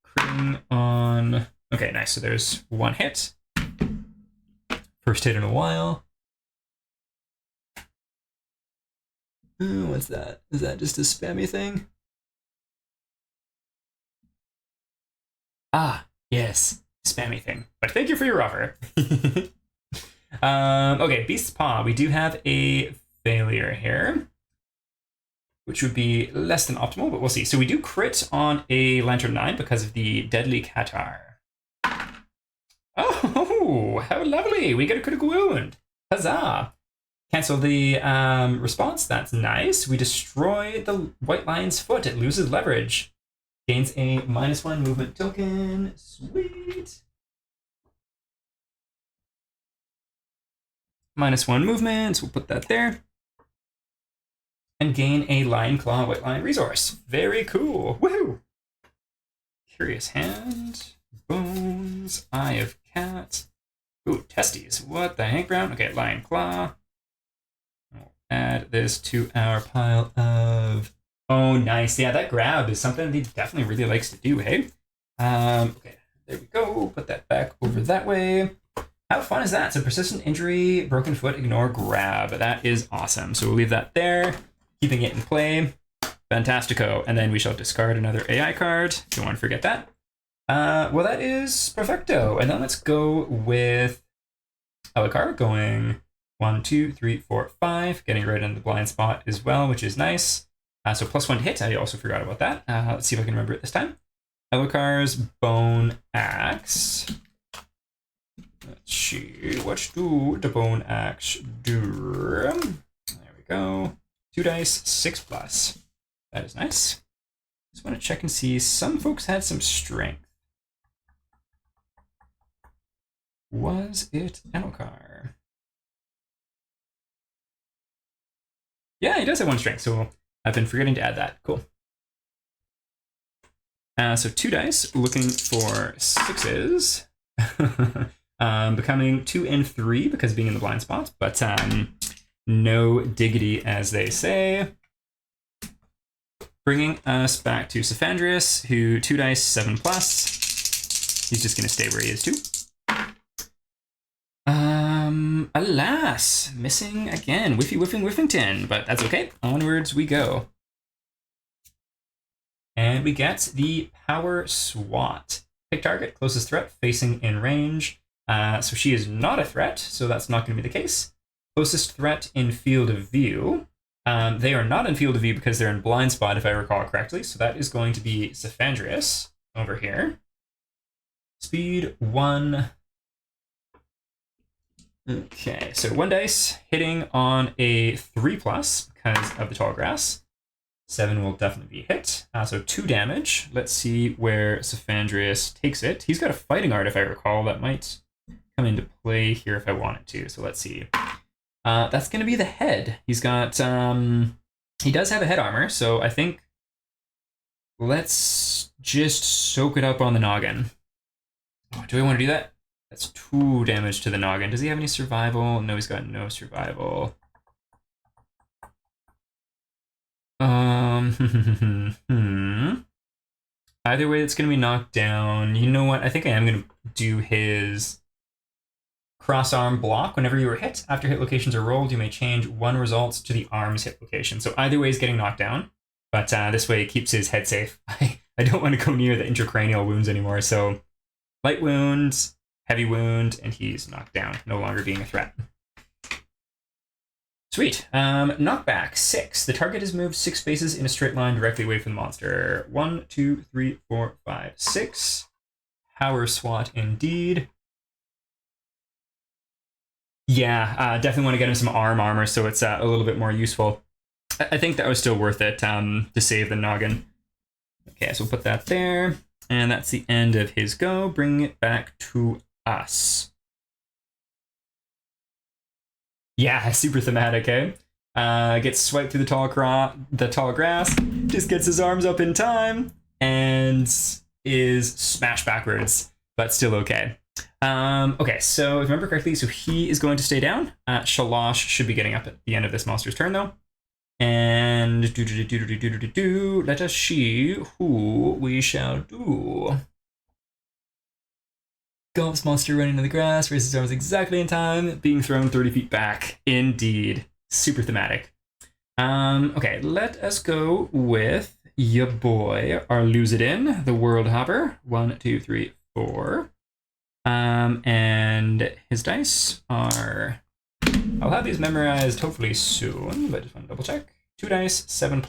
Critting on. Okay, nice. So there's 1 hit. First hit in a while. Ooh, what's that? Is that just a spammy thing? Ah, yes, spammy thing. But thank you for your offer. Okay, Beast's Paw. We do have a failure here, which would be less than optimal, but we'll see. So we do crit on a Lantern 9 because of the Deadly Catar. Oh, how lovely. We get a critical wound. Huzzah. Cancel the response. That's nice. We destroy the White Lion's foot. It loses leverage. Gains a -1 movement token. Sweet. -1 movement. So we'll put that there. And gain a Lion Claw White Lion resource. Very cool. Woohoo! Curious Hand. Bones. Eye of Cat. Ooh, testes. What the heck, Brown? Okay, Lion Claw. We'll add this to our pile of... Oh, nice. Yeah, that grab is something that he definitely really likes to do, hey? Okay, there we go. Put that back over that way. How fun is that? So persistent injury, broken foot, ignore, grab. That is awesome. So we'll leave that there. Keeping it in play. Fantastico. And then we shall discard another AI card. Don't want to forget that. Well, that is perfecto. And then let's go with Alucard going 1, 2, 3, 4, 5. Getting right in the blind spot as well, which is nice. So +1 to hit. I also forgot about that. Let's see if I can remember it this time. Alucard's Bone Axe. Let's see. What do the Bone Axe do? There we go. 2 dice, 6+. That is nice. Just want to check and see. Some folks had some strength. Was it Alucard? Yeah, he does have 1 strength, so I've been forgetting to add that. Cool. So 2 dice, looking for 6s. Becoming 2 and 3 because of being in the blind spot, but no diggity, as they say. Bringing us back to Safandris, who 2 dice, 7+. He's just going to stay where he is too. Alas, missing again. Whiffy, whiffing, whiffington, but that's okay. Onwards we go. And we get the power SWAT. Pick target, closest threat, facing in range. So she is not a threat, so that's not going to be the case. Closest threat in field of view. They are not in field of view because they're in blind spot, if I recall correctly. So that is going to be Cephandrius over here. Speed 1. Okay, so 1 dice, hitting on a 3+ because of the tall grass. 7 will definitely be hit. So 2 damage. Let's see where Cephandrius takes it. He's got a fighting art, if I recall. That might come into play here if I wanted to. So let's see. That's going to be the head. He's got, he does have a head armor. So I think let's just soak it up on the noggin. Oh, do I want to do that? That's 2 damage to the noggin. Does he have any survival? No, he's got no survival. Either way, it's going to be knocked down. You know what? I think I am going to do his cross arm block. Whenever you are hit, after hit locations are rolled, you may change 1 result to the arm's hit location. So either way, he's getting knocked down. But this way, it keeps his head safe. I don't want to go near the intracranial wounds anymore. So light wound, heavy wound, and he's knocked down, no longer being a threat. Sweet. Knockback 6. The target is moved 6 spaces in a straight line directly away from the monster. 1, 2, 3, 4, 5, 6. Power SWAT indeed. Yeah, definitely want to get him some armor so it's a little bit more useful. I think that was still worth it to save the noggin. Okay, so we'll put that there. And that's the end of his go. Bring it back to us. Yeah, super thematic, eh? Gets swiped through the tall grass, just gets his arms up in time, and is smashed backwards, but still okay. Okay, so if I remember correctly, so he is going to stay down. Shalosh should be getting up at the end of this monster's turn, though. And let us see who we shall do. Gulps monster running into the grass, raises his arms exactly in time, being thrown 30 feet back. Indeed. Super thematic. Okay, let us go with ya boy, Arluzidin, the World Hopper. 1, 2, 3, 4. And his dice are... I'll have these memorized hopefully soon, but just want to double check. 2 dice, 7+,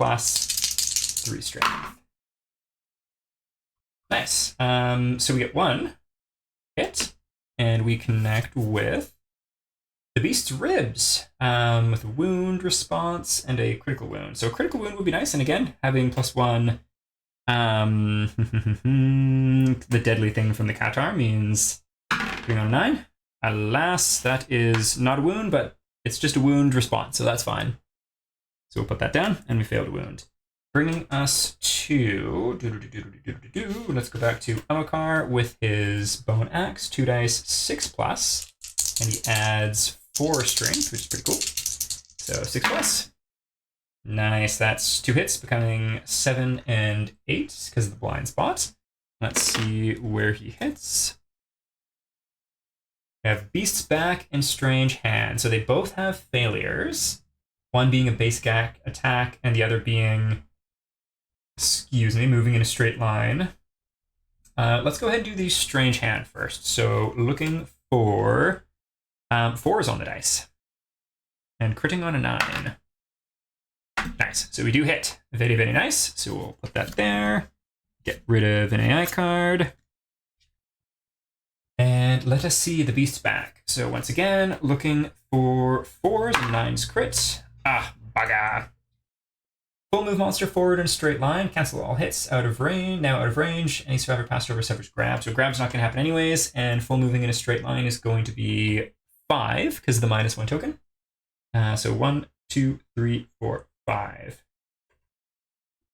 3 strength. Nice. So we get 1 hit, and we connect with the beast's ribs with a wound response and a critical wound. So a critical wound would be nice, and again, having +1, the deadly thing from the Qatar means 3 on 9. Alas, that is not a wound, but it's just a wound response, so that's fine. So we'll put that down, and we failed a wound. Bringing us to... Let's go back to Amakar with his bone axe. 2 dice, 6+. And he adds 4 strength, which is pretty cool. So 6+. Nice, that's 2 hits, becoming 7 and 8 because of the blind spot. Let's see where he hits. We have Beast's Back and Strange Hand. So they both have failures. One being a basic attack, and the other being... moving in a straight line. Let's go ahead and do the Strange Hand first. So looking for 4s on the dice. And critting on a 9. Nice. So we do hit. Very, very nice. So we'll put that there. Get rid of an AI card. And let us see the Beast's Back. So once again, looking for 4s and 9s crits. Ah, bugger. Full move monster forward in a straight line. Cancel all hits. Out of range. Now out of range. Any survivor passed over suffers grab. So grab's not going to happen anyways. And full moving in a straight line is going to be 5 because of the -1 token. So 1, 2, 3, 4, 5.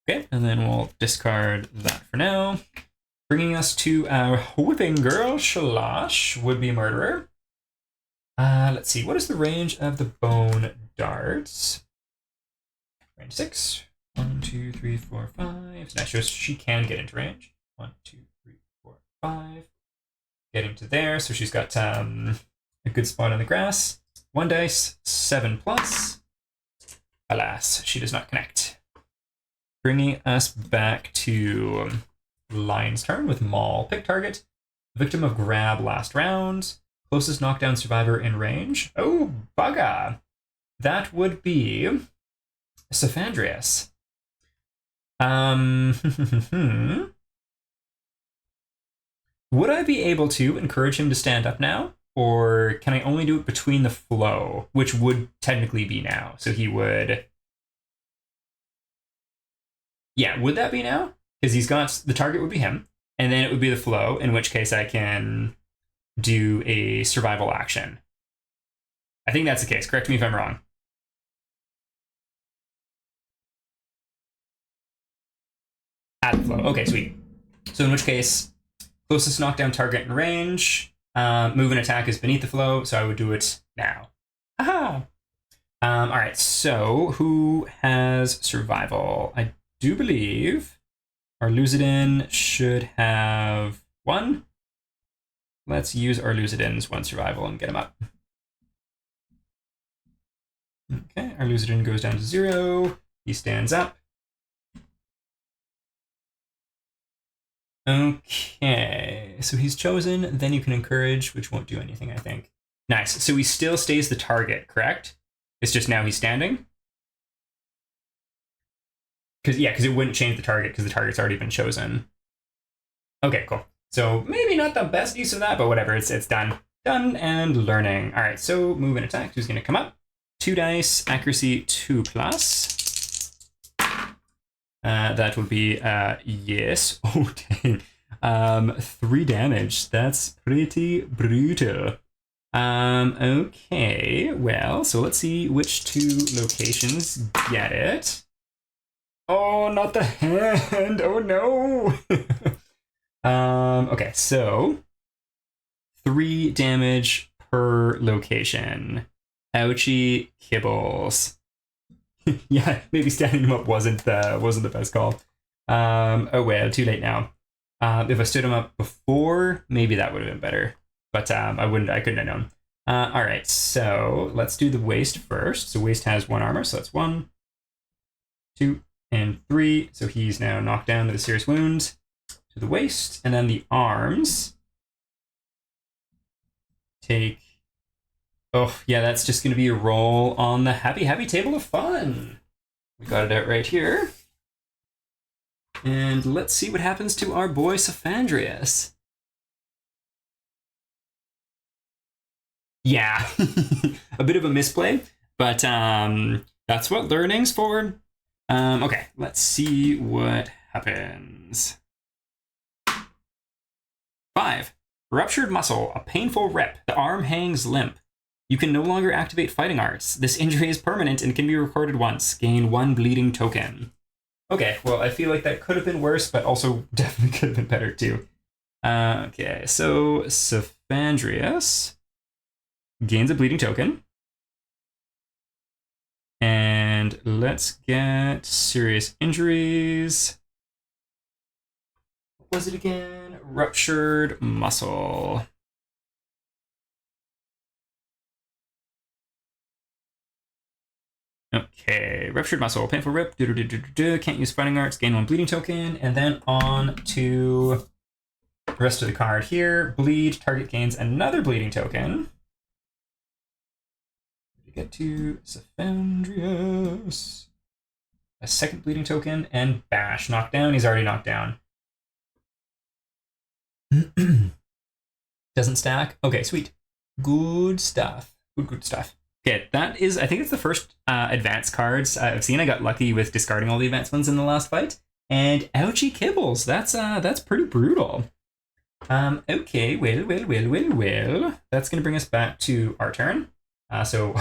Okay, and then we'll discard that for now. Bringing us to our whipping girl, Shalosh, would-be murderer. Let's see. What is the range of the bone darts? Range 6. 1, 2, 3, 4, 5. So nice. She can get into range. 1, 2, 3, 4, 5. Getting to there. So she's got a good spot on the grass. 1 dice, 7 plus. Alas, she does not connect. Bringing us back to Lion's turn with Maul. Pick target. Victim of grab last round. Closest knockdown survivor in range. Oh, bugger. That would be Saphandrius. Would I be able to encourage him to stand up now? Or can I only do it between the flow, which would technically be now? So he would... Yeah, would that be now? Because he's got... The target would be him. And then it would be the flow, in which case I can do a survival action. I think that's the case. Correct me if I'm wrong. At the flow. Okay, sweet. So in which case, closest knockdown target in range, move and attack is beneath the flow, so I would do it now. Aha! All right, so who has survival? I do believe our Lucidin should have 1. Let's use our Lucidin's 1 survival and get him up. Okay, our Lucidin goes down to 0. He stands up. Okay, so he's chosen, then you can encourage, which won't do anything, I think. Nice, so he still stays the target, correct? It's just now he's standing? Because it wouldn't change the target because the target's already been chosen. Okay, cool. So maybe not the best use of that, but whatever, it's done. Done and learning. All right, so move and attack, who's gonna come up? 2 dice, accuracy 2 plus. That would be, yes. Oh, dang. 3 damage. That's pretty brutal. Okay, well, so let's see which 2 locations get it. Oh, not the hand. Oh, no. Okay, so 3 damage per location. Ouchie kibbles. Yeah, maybe standing him up wasn't the best call. Oh well, too late now. If I stood him up before, maybe that would have been better. But I couldn't have known. All right, so let's do the waist first. So waist has 1 armor, so that's 1, 2, and 3. So he's now knocked down with a serious wound to the waist, and then the arms take. Oh, yeah, that's just going to be a roll on the happy table of fun. We got it out right here. And let's see what happens to our boy Saphandrius. Yeah, a bit of a misplay, but that's what learning's for. Okay, let's see what happens. 5. Ruptured muscle, a painful rip. The arm hangs limp. You can no longer activate fighting arts. This injury is permanent and can be recorded once. Gain 1 bleeding token. Okay, well, I feel like that could have been worse, but also definitely could have been better too. Okay, so Saphandrius gains a bleeding token. And let's get serious injuries. What was it again? Ruptured muscle. Okay, ruptured muscle, painful rip, can't use fighting arts, gain 1 bleeding token, and then on to the rest of the card here. Bleed, target gains another bleeding token. We get to Saphandrius. A 2nd bleeding token, and bash, knocked down, he's already knocked down. Doesn't stack? Okay, sweet. Good stuff. Good stuff. Okay, that is, I think it's the first advanced cards I've seen. I got lucky with discarding all the advanced ones in the last fight. And ouchie kibbles, that's pretty brutal. Okay, well. That's going to bring us back to our turn. So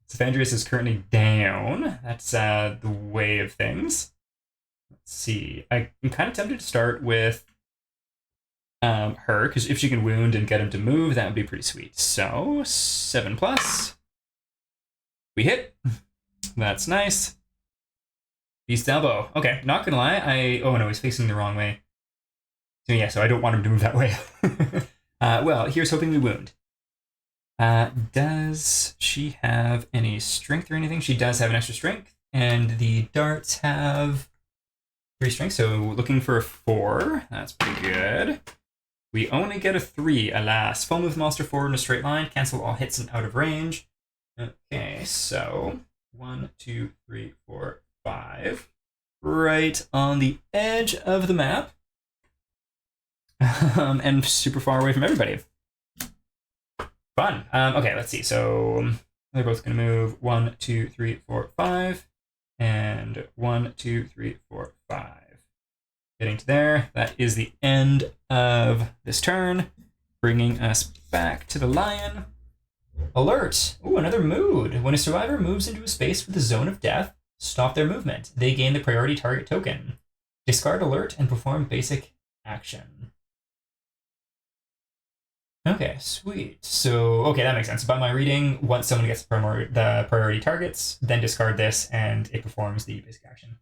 Saphandrius is currently down. That's the way of things. Let's see. I'm kind of tempted to start with her, because if she can wound and get him to move, that would be pretty sweet. So 7 plus. We hit. That's nice. Beast elbow. Okay, not gonna lie. Oh no, he's facing the wrong way. So yeah, so I don't want him to move that way. Well, here's hoping we wound. Does she have any strength or anything? She does have an extra strength, and the darts have 3 strength, so looking for a 4. That's pretty good. We only get a 3, alas. Full move monster forward in a straight line. Cancel all hits and out of range. Okay, so 1, 2, 3, 4, 5. Right on the edge of the map. And super far away from everybody. Fun. Okay, let's see. So they're both going to move 1, 2, 3, 4, 5. And 1, 2, 3, 4, 5. Getting to there. That is the end of this turn. Bringing us back to the lion. Alert! Ooh, another mood. When a survivor moves into a space with a zone of death, stop their movement. They gain the priority target token. Discard alert and perform basic action. Okay, sweet. So, okay, that makes sense. By my reading, once someone gets the priority targets, then discard this and it performs the basic action.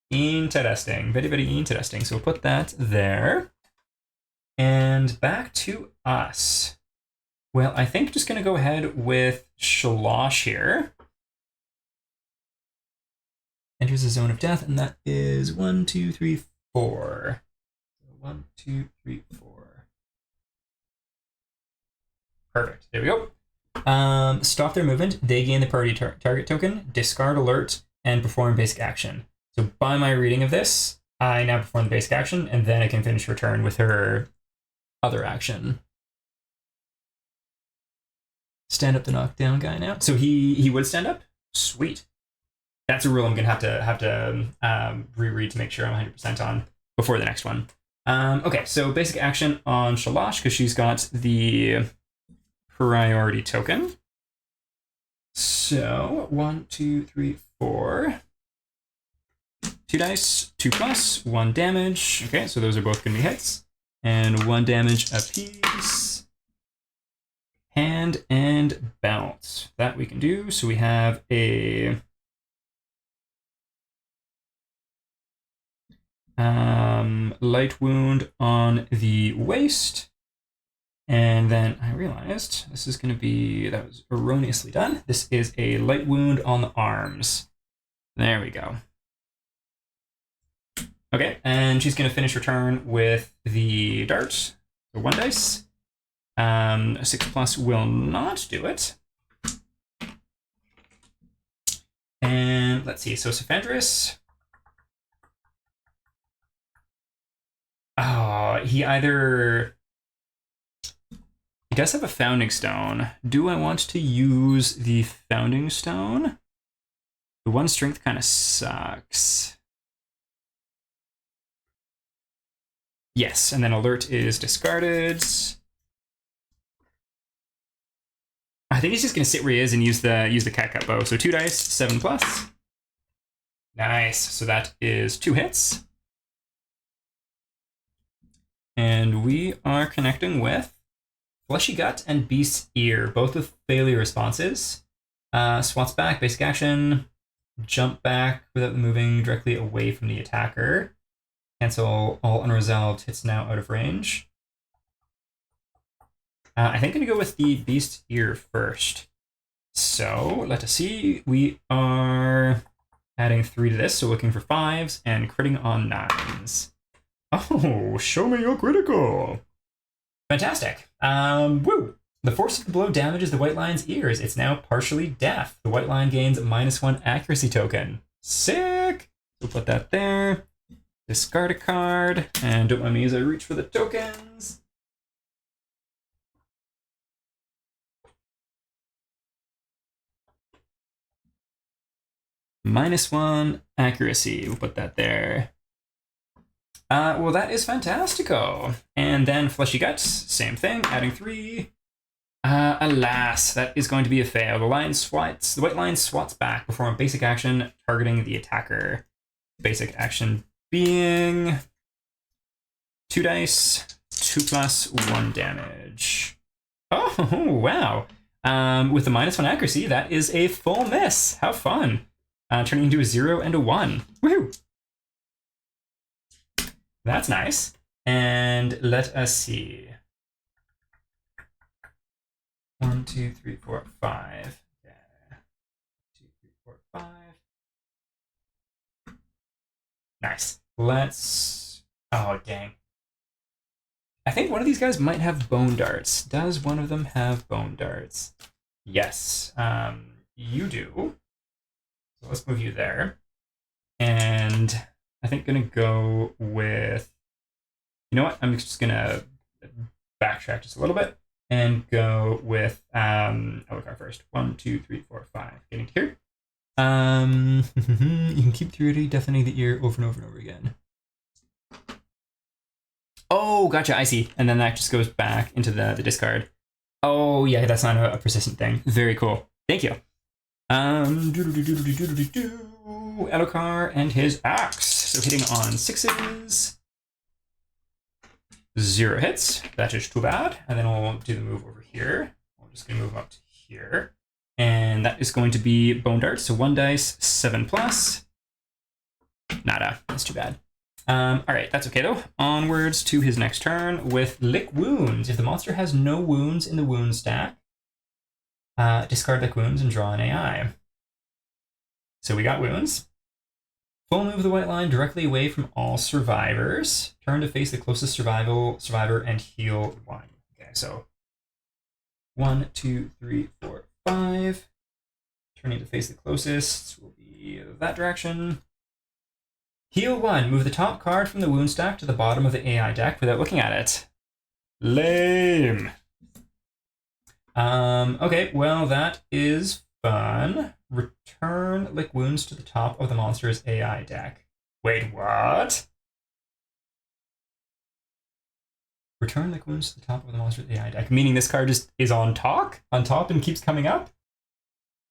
Interesting. Very, very interesting. So we'll put that there. And back to us. Well, I think just going to go ahead with Shalosh here. Enters the zone of death, and that is 1, 2, 3, 4. 1, 2, 3, 4. Perfect. There we go. Stop their movement. They gain the priority target token, discard alert, and perform basic action. So by my reading of this, I now perform the basic action, and then I can finish her turn with her other action. Stand up the knockdown guy now. So he would stand up? Sweet. That's a rule I'm going to have to reread to make sure I'm 100% on before the next one. Okay, so basic action on Shalosh, because she's got the priority token. So 1, 2, 3, 4. 2 dice, 2 plus, 1 damage. Okay, so those are both going to be hits. And 1 damage apiece. Hand and bounce. That we can do. So we have a light wound on the waist. And then I realized this is going to be, that was erroneously done. This is a light wound on the arms. There we go. Okay, and she's going to finish her turn with the dart. So 1 dice. A 6 plus will not do it. And let's see. So Sephandris. Oh, he does have a founding stone. Do I want to use the founding stone? The 1 strength kind of sucks. Yes, and then alert is discarded. I think he's just gonna sit where he is and use the cat bow. So 2 dice, 7 plus. Nice. So that is 2 hits. And we are connecting with Fleshy Gut and Beast's Ear, both with failure responses. Swats back, basic action. Jump back without moving directly away from the attacker. Cancel all unresolved hits now out of range. I think I'm going to go with the Beast's Ear first. So let us see. We are adding 3 to this, so looking for 5s and critting on 9s. Oh, show me your critical. Fantastic. Woo. The force of the blow damages the white lion's ears. It's now partially deaf. The white lion gains a -1 accuracy token. Sick. We'll put that there. Discard a card. And don't mind me as I reach for the tokens. -1 accuracy. We'll put that there. Well, that is fantastico. And then Fleshy Guts, same thing, adding 3. Alas, that is going to be a fail. The white lion swats back, perform basic action, targeting the attacker. Basic action being 2 dice, 2 plus, 1 damage. Oh, wow. With the -1 accuracy, that is a full miss. How fun. Turning into a 0 and a 1. Woohoo! That's nice. And let us see. 1, 2, 3, 4, 5. Yeah. 2, 3, 4, 5. Nice. Let's. Oh, dang. I think one of these guys might have bone darts. Does one of them have bone darts? Yes. You do. So let's move you there. And I think gonna go with. You know what? I'm just gonna backtrack just a little bit and go with Elokar first. 1, 2, 3, 4, 5. Getting to here. You can keep through it, deafening the ear over and over and over again. Oh, gotcha. I see. And then that just goes back into the discard. Oh, yeah, that's not a persistent thing. Very cool. Thank you. Elokar and his axe. So hitting on 6s. 0 hits. That is too bad. And then we'll do the move over here. We're just going to move up to here. And that is going to be bone dart. So 1 dice, 7+. Nada. That's too bad. All right, that's okay though. Onwards to his next turn with Lick Wounds. If the monster has no wounds in the wound stack, discard Lick Wounds and draw an AI. So we got wounds. Full move the white line directly away from all survivors. Turn to face the closest survivor and heal 1. Okay, so 1, 2, 3, 4, 5. Turning to face the closest will be that direction. Heal 1. Move the top card from the wound stack to the bottom of the AI deck without looking at it. Lame. Okay, well, that is fun. Return Lick Wounds to the top of the monster's AI deck. Wait, what? Return Lick Wounds to the top of the monster's AI deck. Meaning this card just is on top and keeps coming up?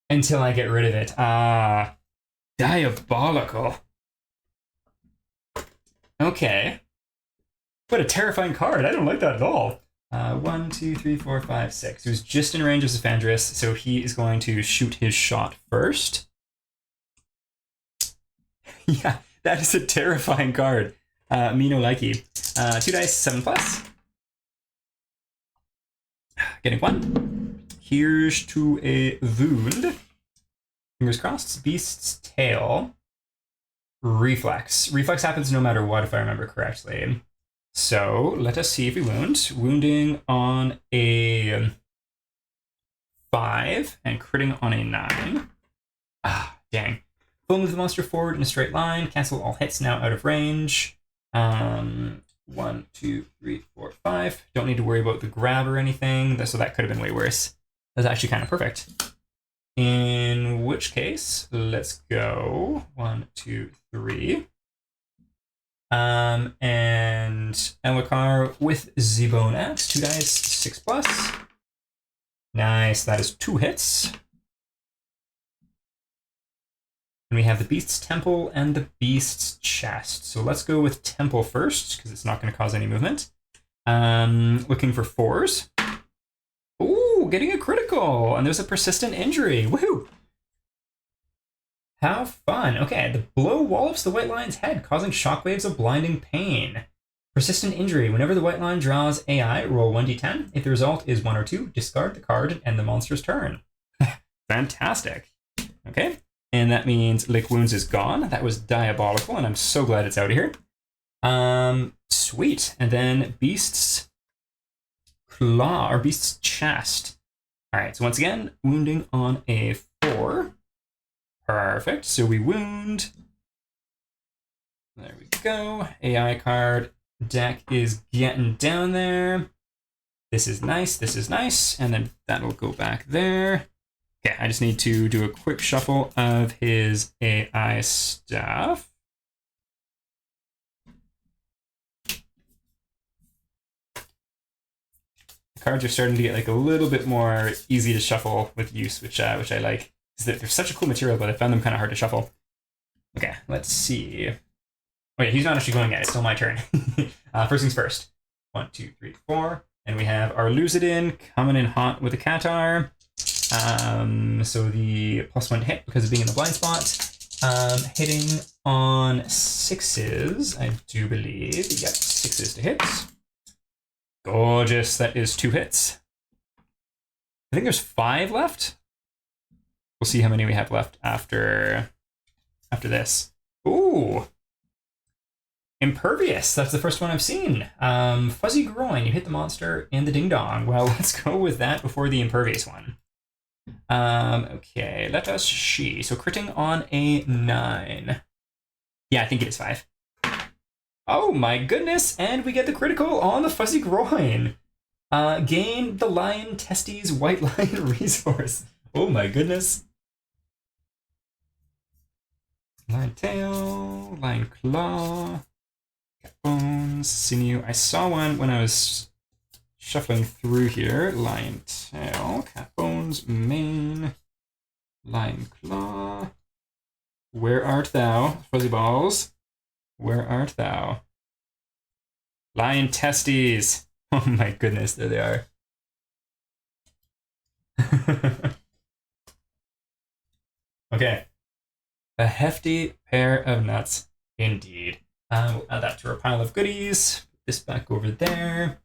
Until I get rid of it. Diabolical. Okay. What a terrifying card. I don't like that at all. 1, 2, 3, 4, 5, 6. He was just in range of Zephandris, so he is going to shoot his shot first. Yeah, that is a terrifying card. Me no likey. 2 dice, 7+. Getting 1. Here's to a wound. Fingers crossed. Beast's tail. Reflex. Reflex happens no matter what, if I remember correctly. So let us see if we wound. Wounding on a 5 and critting on a 9. Dang. Full move the monster forward in a straight line. Cancel all hits now out of range. 1, 2, 3, 4, 5. Don't need to worry about the grab or anything. So that could have been way worse. That's actually kind of perfect. In which case, let's go 1, 2, 3. And Elokar with the bone axe. 2 dice, 6+. Nice. That is 2 hits. And we have the Beast's Temple and the Beast's Chest. So let's go with Temple first, because it's not going to cause any movement. Looking for 4s. Ooh, getting a critical. And there's a persistent injury. Woohoo! How fun. Okay, the blow wallops the white lion's head, causing shockwaves of blinding pain. Persistent injury. Whenever the white lion draws AI, roll 1d10. If the result is 1 or 2, discard the card and end the monster's turn. Fantastic. Okay, and that means Lick Wounds is gone. That was diabolical, and I'm so glad it's out of here. Sweet. And then Beast's Claw, or Beast's Chest. All right, so once again, wounding on a 4. Perfect. So we wound. There we go. AI card. Deck is getting down there. This is nice. This is nice. And then that'll go back there. Okay, I just need to do a quick shuffle of his AI stuff. The cards are starting to get like a little bit more easy to shuffle with use, which I like. They're such a cool material, but I found them kind of hard to shuffle. Okay, let's see. Oh yeah, he's not actually going yet. It's still my turn. First things first. 1, 2, 3, 4. And we have our Lucidin coming in hot with a Qatar. So the +1 to hit because of being in the blind spot. Hitting on 6s, I do believe. Yep, 6s to hit. Gorgeous. That is 2 hits. I think there's 5 left. We'll see how many we have left after this. Ooh. Impervious. That's the first one I've seen. Fuzzy groin. You hit the monster in the ding dong. Well, let's go with that before the impervious one. Okay, let us see. So critting on a 9. Yeah, I think it is 5. Oh my goodness, and we get the critical on the fuzzy groin. Gain the lion testes white lion resource. Oh my goodness. Lion tail, lion claw, cat bones, sinew. I saw one when I was shuffling through here. Lion tail, cat bones, mane, lion claw. Where art thou, fuzzy balls? Where art thou? Lion testes. Oh my goodness, there they are. Okay. A hefty pair of nuts, indeed. We'll add that to our pile of goodies. Put this back over there.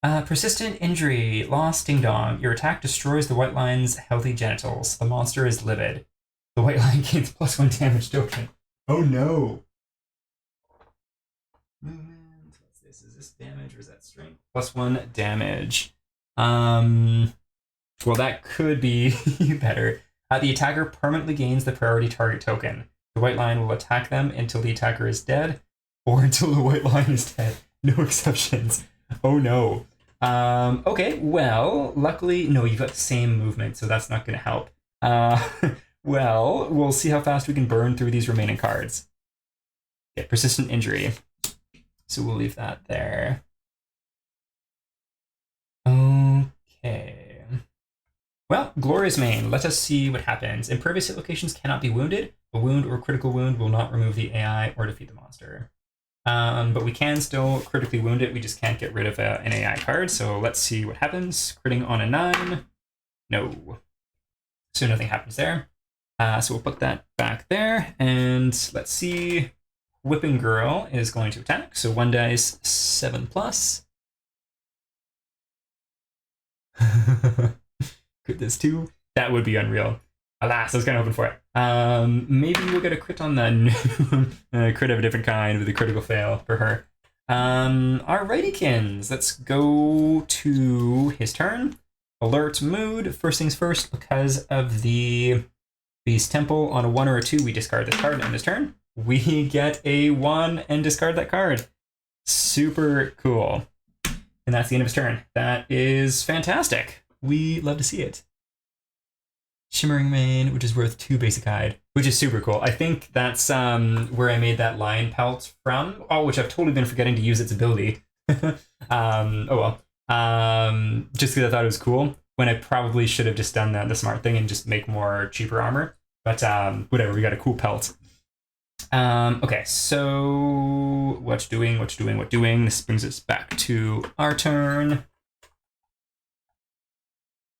Persistent injury, lost ding dong. Your attack destroys the white lion's healthy genitals. The monster is livid. The white lion gains +1 damage token. Oh no. Movement. What's this? Is this damage or is that strength? +1 damage. Well, that could be better. The attacker permanently gains the priority target token. The white lion will attack them until the attacker is dead, or until the white lion is dead. No exceptions. Oh no. Okay, well, luckily, no, you've got the same movement, so that's not going to help. Well, we'll see how fast we can burn through these remaining cards. Get persistent injury. So we'll leave that there. Okay. Well, Glorious Mane. Let us see what happens. Impervious hit locations cannot be wounded. A wound or critical wound will not remove the AI or defeat the monster. But we can still critically wound it. We just can't get rid of an AI card. So let's see what happens. Critting on a 9. No. So nothing happens there. So we'll put that back there. And let's see. Whipping Girl is going to attack. So 1 dice, 7+. Could this too? That would be unreal. Alas, I was kind of hoping for it. Maybe we'll get a crit on the crit of a different kind with a critical fail for her. Alrightykins, let's go to his turn. Alert mood. First things first, because of the Beast Temple on a 1 or a 2, we discard this card on his turn. We get a 1 and discard that card. Super cool. And that's the end of his turn. That is fantastic. We love to see it. Shimmering Mane, which is worth 2 basic hide, which is super cool. I think that's where I made that lion pelt from. Oh, which I've totally been forgetting to use its ability. Oh well. Just because I thought it was cool, when I probably should have just done the smart thing and just make more cheaper armor. But whatever, we got a cool pelt. Okay, so what's doing? This brings us back to our turn.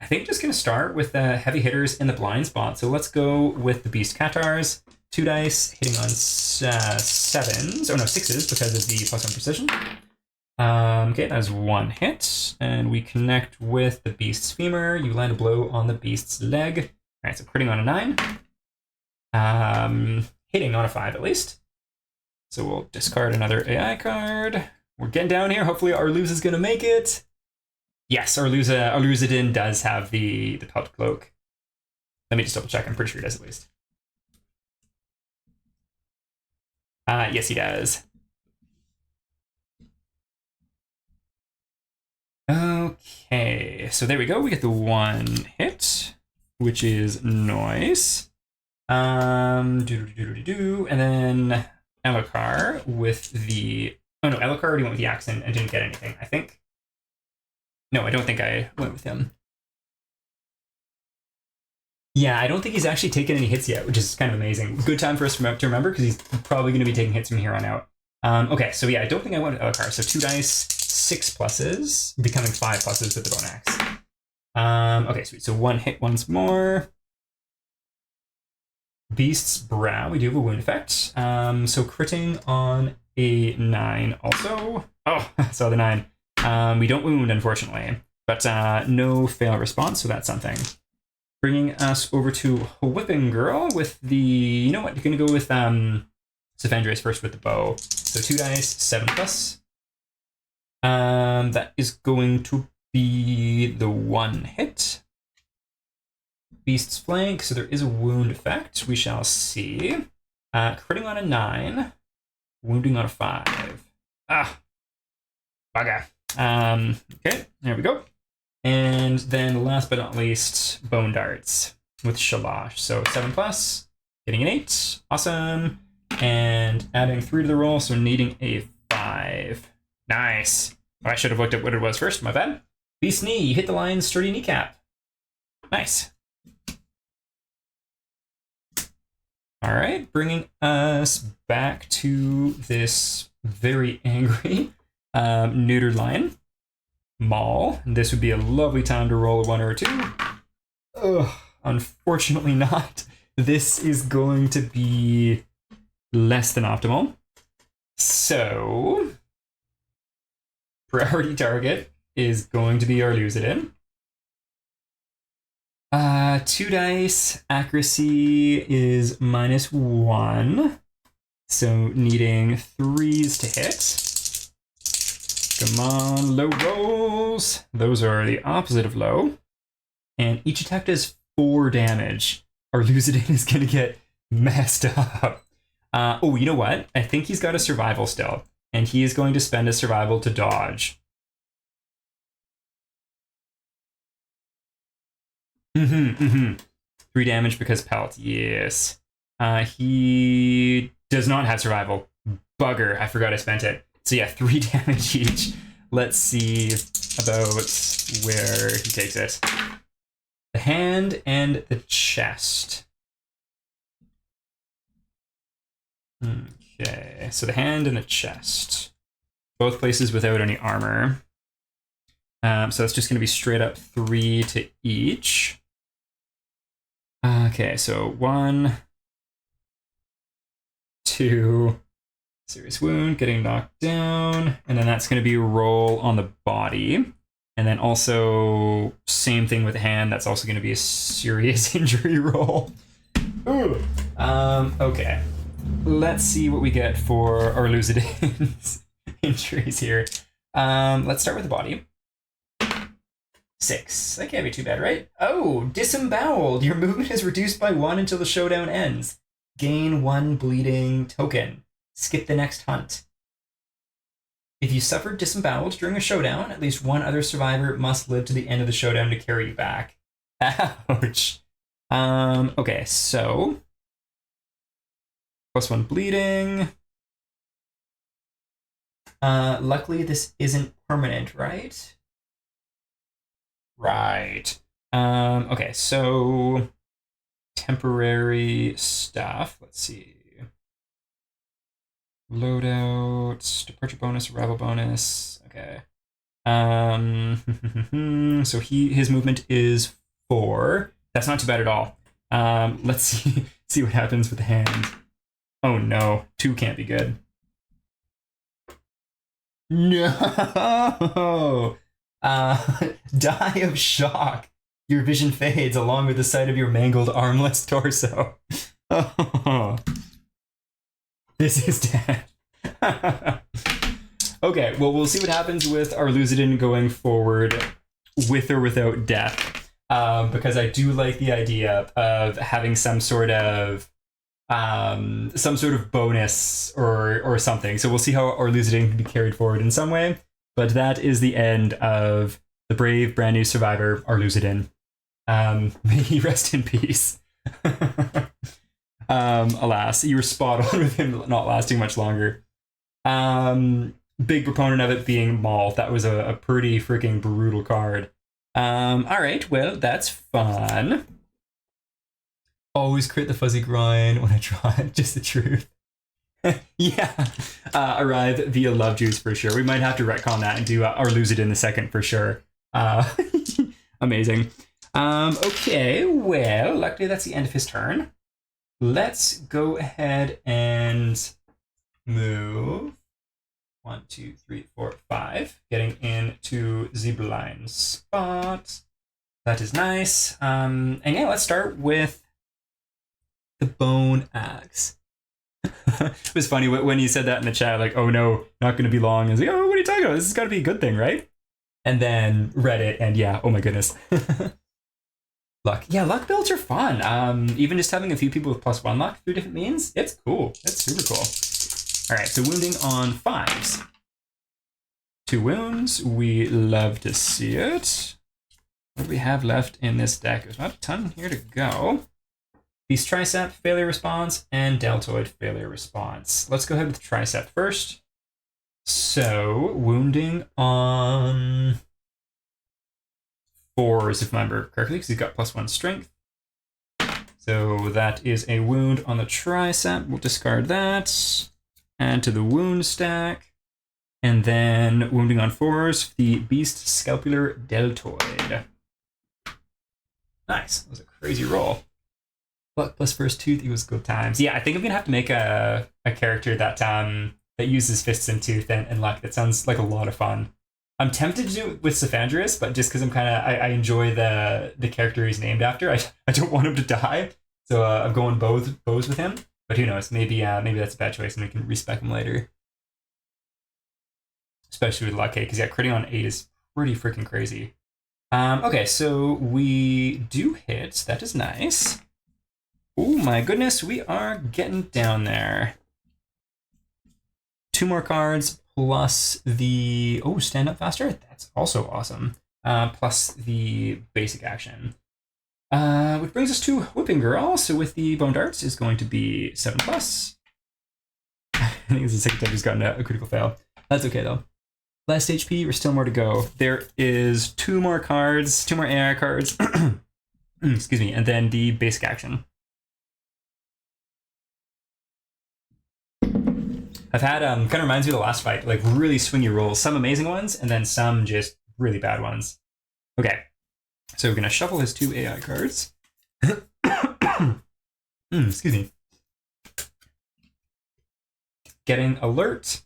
I think I'm just going to start with the heavy hitters in the blind spot. So let's go with the Beast Catars. 2 dice, hitting on 7s. Oh no, 6s because of the +1 precision. Okay, that is 1 hit. And we connect with the Beast's femur. You land a blow on the Beast's leg. All right, so critting on a 9. Hitting on a 5 at least. So we'll discard another AI card. We're getting down here. Hopefully Arluz is going to make it. Yes, Arluzadin does have the pelt cloak. Let me just double check. I'm pretty sure he does at least. Yes, he does. Okay, so there we go. We get the 1 hit, which is nice. And then Elokar with the... Oh no, Elokar already went with the accent and didn't get anything, I think. No, I don't think I went with him. Yeah, I don't think he's actually taken any hits yet, which is kind of amazing. Good time for us to remember, because he's probably going to be taking hits from here on out. Okay, so yeah, I don't think I went with Elokar. So 2 dice, 6 pluses, becoming 5 pluses with the bone axe. Okay, sweet. So 1 hit once more. Beast's Brow, we do have a wound effect. So critting on a 9 also. Oh, I saw the 9. We don't wound, unfortunately. but no fail response, so that's something. Bringing us over to Whipping Girl with the, you know what, you're going to go with Savandrius first with the bow. So 2 dice, 7 plus. That is going to be the 1 hit. Beast's flank, so there is a wound effect. We shall see. Critting on a 9, wounding on a 5. Ah, bugger. Okay, there we go. And then last but not least, Bone Darts with Shalash. So 7 plus, getting an 8. Awesome. And adding 3 to the roll, so needing a 5. Nice. Oh, I should have looked at what it was first, my bad. Beast Knee, you hit the lion's sturdy kneecap. Nice. All right, bringing us back to this very angry neutered lion. Maul. This would be a lovely time to roll a 1 or a 2. Ugh, unfortunately not. This is going to be less than optimal. So, priority target is going to be our Lucidin. 2 dice. Accuracy is -1. So needing 3s to hit. Come on, low rolls. Those are the opposite of low. And each attack does 4 damage. Our Lucidin is going to get messed up. Oh, you know what? I think he's got a survival still. And he is going to spend a survival to dodge. 3 damage because pelt. Yes. He does not have survival. Bugger. I forgot I spent it. So yeah, 3 damage each. Let's see about where he takes it. The hand and the chest. Okay, so the hand and the chest. Both places without any armor. So it's just going to be straight up 3 to each. Okay, so 1, 2... Serious wound, getting knocked down. And then that's going to be a roll on the body. And then also, same thing with the hand. That's also going to be a serious injury roll. Ooh. Okay. Let's see what we get for our Lucidin's injuries here. Let's start with the body. 6. That can't be too bad, right? Oh, disemboweled. Your movement is reduced by 1 until the showdown ends. Gain 1 bleeding token. Skip the next hunt. If you suffered disemboweled during a showdown, at least 1 other survivor must live to the end of the showdown to carry you back. Ouch. Okay, so +1 bleeding. Luckily, this isn't permanent, right? Right. Okay, so temporary stuff. Let's see. Loadout, departure bonus, arrival bonus. Okay. So his movement is 4. That's not too bad at all. Let's see what happens with the hand. Oh no, 2 can't be good. No. Die of shock. Your vision fades along with the sight of your mangled armless torso. Oh. This is dead. Okay, well, we'll see what happens with our Lucidin going forward with or without death. Because I do like the idea of having some sort of bonus or something. So we'll see how our Lucidin can be carried forward in some way. But that is the end of the brave, brand new survivor, our Lucidin. May he rest in peace. Alas, you were spot on with him not lasting much longer. Big proponent of it being Maul. That was a pretty freaking brutal card. All right, well, that's fun. Always crit the fuzzy grind when I try. Just the truth. Yeah. Arrive via love juice for sure. We might have to retcon that and do our Lucidin the second for sure. Amazing. Okay, well, luckily that's the end of his turn. Let's go ahead and move 1, 2, 3, 4, 5. Getting into the blind spot. That is nice. And yeah, let's start with the bone axe. It was funny when you said that in the chat, like, oh no, not going to be long. I was like, oh, what are you talking about? This has got to be a good thing, right? And then read it, and yeah, oh my goodness. Luck. Yeah, luck builds are fun. Even just having a few people with +1 luck through different means, it's cool. It's super cool. All right, so wounding on 5s. 2 wounds. We love to see it. What do we have left in this deck? There's not a ton here to go. Beast tricep, failure response, and deltoid failure response. Let's go ahead with tricep first. So, wounding on 4s, if I remember correctly, because he's got +1 strength. So that is a wound on the tricep. We'll discard that. Add to the wound stack. And then wounding on 4s, the beast scapular deltoid. Nice. That was a crazy roll. Luck plus first tooth equals good times. Yeah, I think I'm gonna have to make a character that that uses fists and tooth and luck. That sounds like a lot of fun. I'm tempted to do it with Saphandrius, but just because I enjoy the character he's named after, I don't want him to die. So I'm going bows with him. But who knows? Maybe that's a bad choice, and we can respec him later. Especially with luck, because yeah, critting on 8 is pretty freaking crazy. Okay, so we do hit. That is nice. Oh my goodness, we are getting down there. 2 more cards plus the stand up faster. That's also awesome. Plus the basic action, which brings us to Whipping Girl. So with the bone darts is going to be 7+. I think it's the second time he's gotten a critical fail. That's okay though. Last HP, or still more to go. There is 2 more cards, 2 more AI cards. Excuse me, and then the basic action. I've had, kind of reminds me of the last fight, like really swingy rolls, some amazing ones, and then some just really bad ones. Okay, so we're gonna shuffle his 2 AI cards. Excuse me. Getting alert.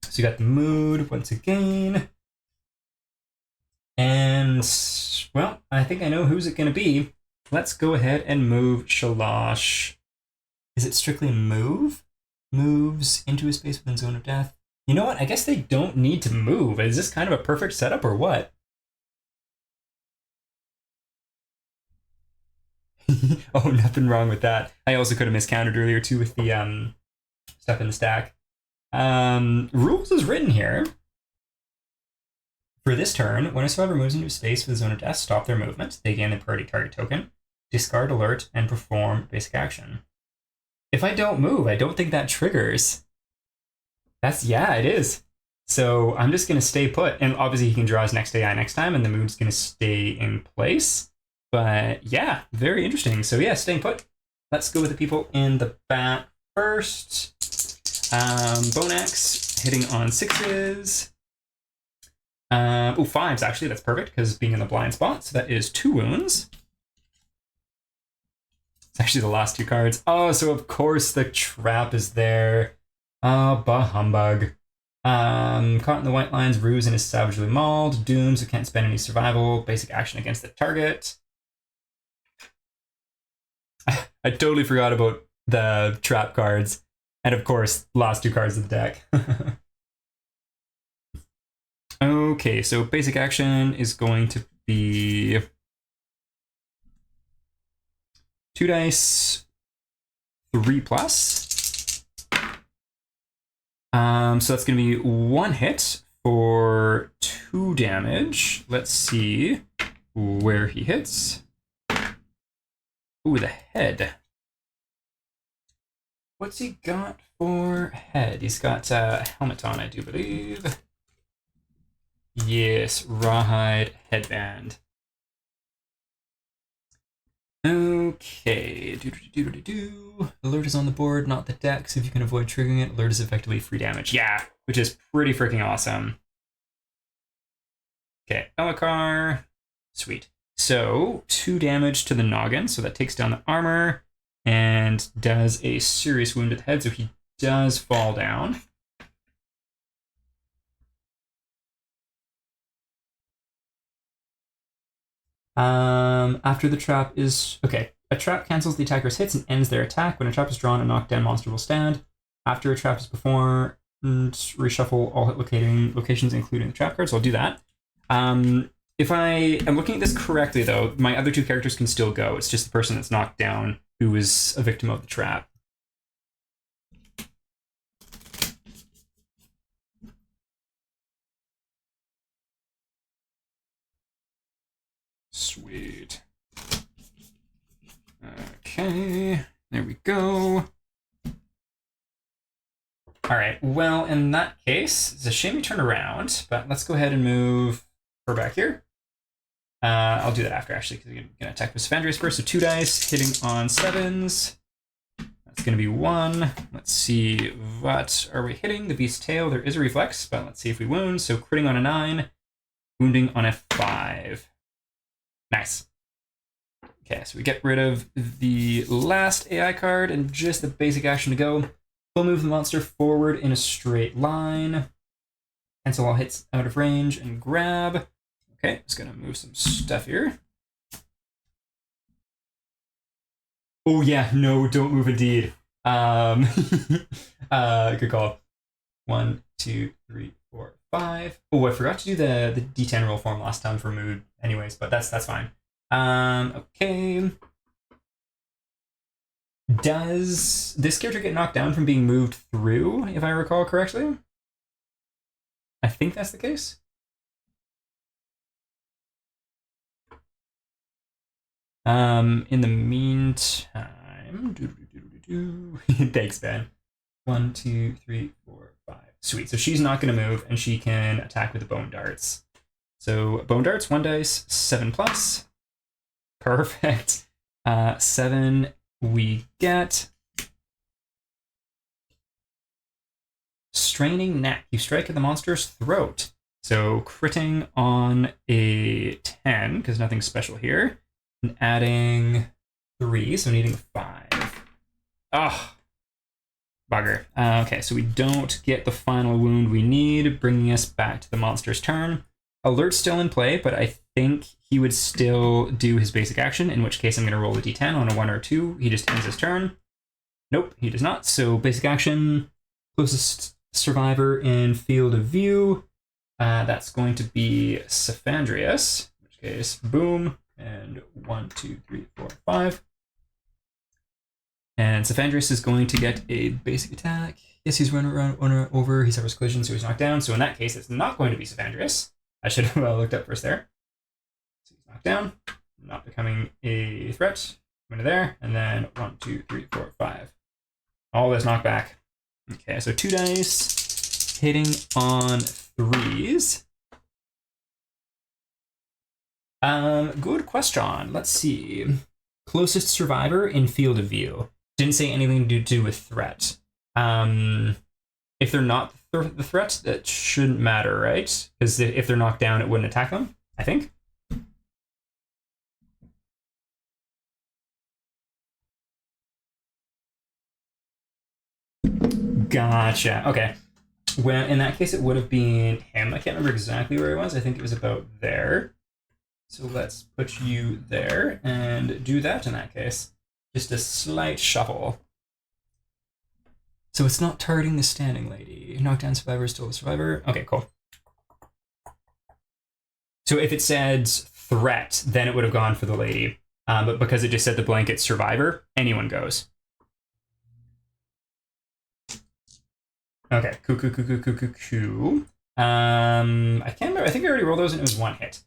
So you got the mood once again. And, well, I think I know who's it gonna be. Let's go ahead and move Shalash. Is it strictly move? Moves into a space within zone of death. You know what? I guess they don't need to move. Is this kind of a perfect setup or what? Oh, nothing wrong with that. I also could have miscounted earlier too with the stuff in the stack. Rules is written here. For this turn, when a survivor moves into a space with a zone of death, stop their movement. They gain the priority target token, discard alert, and perform basic action. If I don't move, I don't think that triggers. Yeah, it is. So I'm just going to stay put. And obviously he can draw his next AI next time, and the mood's going to stay in place. But yeah, very interesting. So yeah, staying put. Let's go with the people in the back first. Bone Axe hitting on 6s. 5s actually, that's perfect, because being in the blind spot. So that is 2 wounds. It's actually the last 2 cards. Oh, so of course the trap is there. Oh, bah humbug. Caught in the white lines, ruse and is savagely mauled. Dooms who can't spend any survival. Basic action against the target. I totally forgot about the trap cards. And of course, last 2 cards of the deck. Okay, so basic action is going to be 2 dice, 3+. So that's going to be 1 hit for 2 damage. Let's see where he hits. Ooh, the head. What's he got for head? He's got a helmet on, I do believe. Yes, rawhide headband. Okay. Alert is on the board, not the deck, so if you can avoid triggering it, alert is effectively free damage. Yeah, which is pretty freaking awesome. Okay, Elakar. Sweet. So, 2 damage to the noggin, so that takes down the armor and does a serious wound to the head, so he does fall down. After the trap is... Okay. A trap cancels the attacker's hits and ends their attack. When a trap is drawn, a knockdown monster will stand. After a trap is performed, reshuffle all hit locations, including the trap card. So I'll do that. If I am looking at this correctly, though, my other two characters can still go. It's just the person that's knocked down who is a victim of the trap. Sweet. Okay, there we go. All right, well, in that case, it's a shame you turn around, but let's go ahead and move her back here. I'll do that after, actually, because we're going to attack with Savandrius first. So 2 dice, hitting on 7s. That's going to be 1. Let's see, what are we hitting? The beast's tail, there is a reflex, but let's see if we wound. So critting on a 9, wounding on a 5. Nice. Okay, so we get rid of the last AI card and just the basic action to go. We'll move the monster forward in a straight line. Cancel all hits out of range and grab. Okay, just gonna move some stuff here. Oh yeah, no, don't move indeed. Good call. 1, 2, 3, 4, 5. Oh, I forgot to do the D10 roll form last time for mood anyways, but that's fine. Okay. Does this character get knocked down from being moved through, if I recall correctly? I think that's the case. In the meantime, thanks, Ben. 1, 2, 3, 4, 5. Sweet. So she's not going to move, and she can attack with the bone darts. So bone darts, 1 dice, 7 plus. Perfect. 7 we get. Straining neck. You strike at the monster's throat. So critting on a 10, because nothing special here. And adding 3, so needing 5. Oh, bugger. Okay, so we don't get the final wound we need, bringing us back to the monster's turn. Alert's still in play, but I think he would still do his basic action, in which case I'm going to roll a d10 on a 1 or 2. He just ends his turn. Nope, he does not. So basic action, closest survivor in field of view. That's going to be Savandrius, in which case, boom. And 1, 2, 3, 4, 5. And Savandrius is going to get a basic attack. Yes, he's run over. He suffers collision, so he's knocked down. So in that case, it's not going to be Savandrius. I should have looked up first there. So he's knocked down, not becoming a threat. I'm into there, and then 1, 2, 3, 4, 5. All this knockback. Okay, so 2 dice, hitting on 3s. Good question. Let's see. Closest survivor in field of view. Didn't say anything to do with threat. If they're not the threat, that shouldn't matter, right? Because if they're knocked down, it wouldn't attack them, I think. Gotcha. Okay. Well, in that case, it would have been him. I can't remember exactly where he was. I think it was about there. So let's put you there and do that in that case. Just a slight shuffle. So it's not targeting the standing lady. Knockdown survivor is still a survivor. Okay, cool. So if it said threat, then it would have gone for the lady. But because it just said the blanket survivor, anyone goes. Okay, cool. I can't remember. I think I already rolled those and it was 1 hit.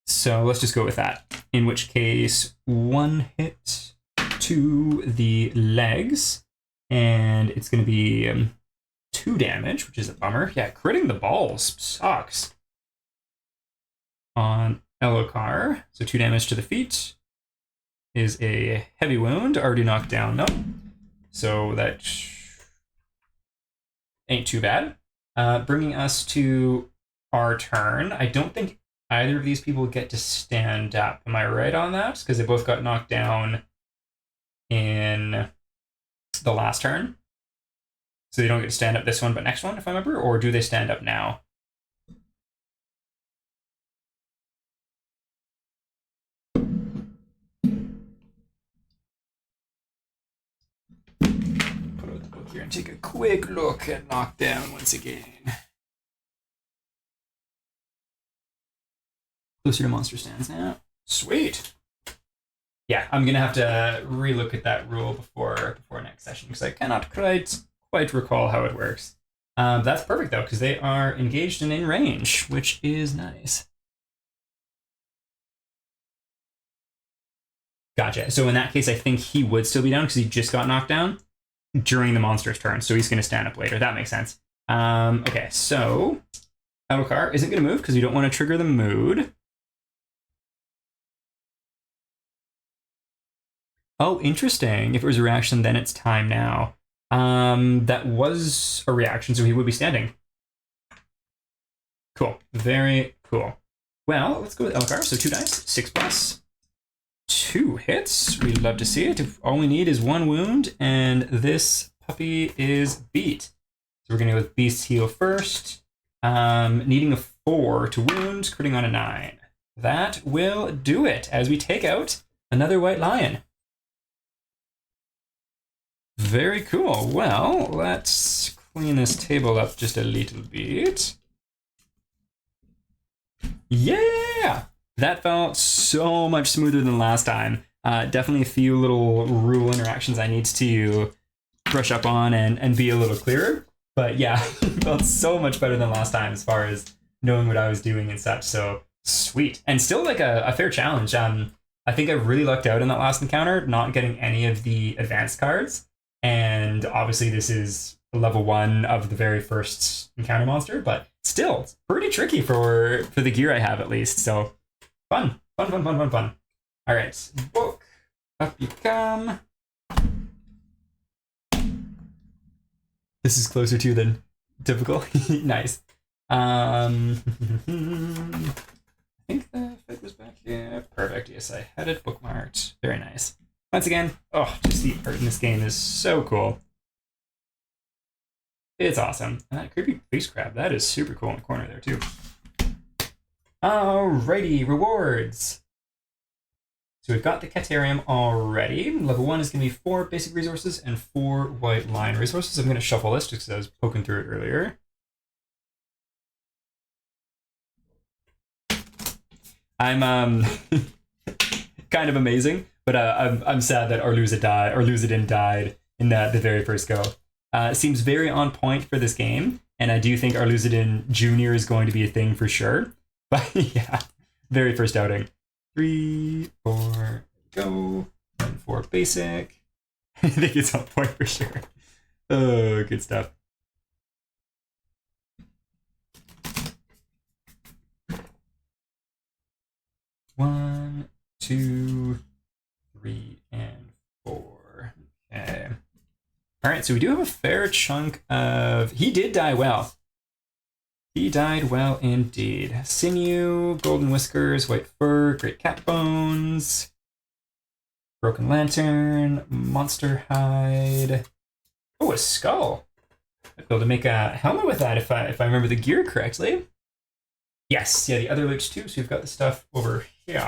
So let's just go with that. In which case, 1 hit to the legs. And it's going to be 2 damage, which is a bummer. Yeah, critting the balls sucks. On Elokar. So 2 damage to the feet. Is a heavy wound. Already knocked down, though. So that ain't too bad. Bringing us to our turn. I don't think either of these people get to stand up. Am I right on that? Because they both got knocked down in the last turn. So they don't get to stand up this one, but next one, if I remember? Or do they stand up now? here and take a quick look at knockdown once again. Closer to monster stands now. Sweet. Yeah, I'm gonna have to relook at that rule before next session because I cannot quite recall how it works. That's perfect though because they are engaged and in range, which is nice. Gotcha. So in that case, I think he would still be down because he just got knocked down during the monster's turn, so he's going to stand up later. That makes sense. Okay, so Elokar isn't going to move because we don't want to trigger the mood. Oh, interesting. If it was a reaction, then it's time now. That was a reaction, so he would be standing. Cool. Very cool. Well, let's go with Elokar. So 2 dice, 6+. 2 hits. We'd love to see it. All we need is 1 wound, and this puppy is beat. So we're going to go with Beast's Heal first. Needing a 4 to wound, critting on a 9. That will do it as we take out another white lion. Very cool. Well, let's clean this table up just a little bit. Yeah! That felt so much smoother than last time. Definitely a few little rule interactions I need to brush up on and be a little clearer. But yeah, it felt so much better than last time as far as knowing what I was doing and such. So sweet. And still like a fair challenge. I think I really lucked out in that last encounter, not getting any of the advanced cards. And obviously this is level 1 of the very first encounter monster, but still it's pretty tricky for the gear I have at least. So fun. All right, book, up you come. This is closer to than typical. Nice. I think the fit was back here. Perfect. Yes, I had it bookmarked. Very nice. Once again, oh, just the art in this game is so cool. It's awesome. And that creepy face crab, that is super cool in the corner there too. Alrighty, rewards. So we've got the Catarium already. Level 1 is going to be 4 basic resources and 4 white lion resources. I'm going to shuffle this just because I was poking through it earlier. I'm kind of amazing, but I'm sad that Arluzidin died in the very first go. It seems very on point for this game, and I do think Arluzidin Jr. is going to be a thing for sure. But yeah, very first outing. 3, 4, go. 1, 4 basic. I think it's on point for sure. Oh, good stuff. One, 2, 3, and 4. Okay. All right, so we do have a fair chunk of... He did die well. He died well indeed. Sinew, golden whiskers, white fur, great cat bones, broken lantern, monster hide. Oh, a skull. I'd be able to make a helmet with that if I remember the gear correctly. Yes, yeah, the other loot too. So we've got the stuff over here.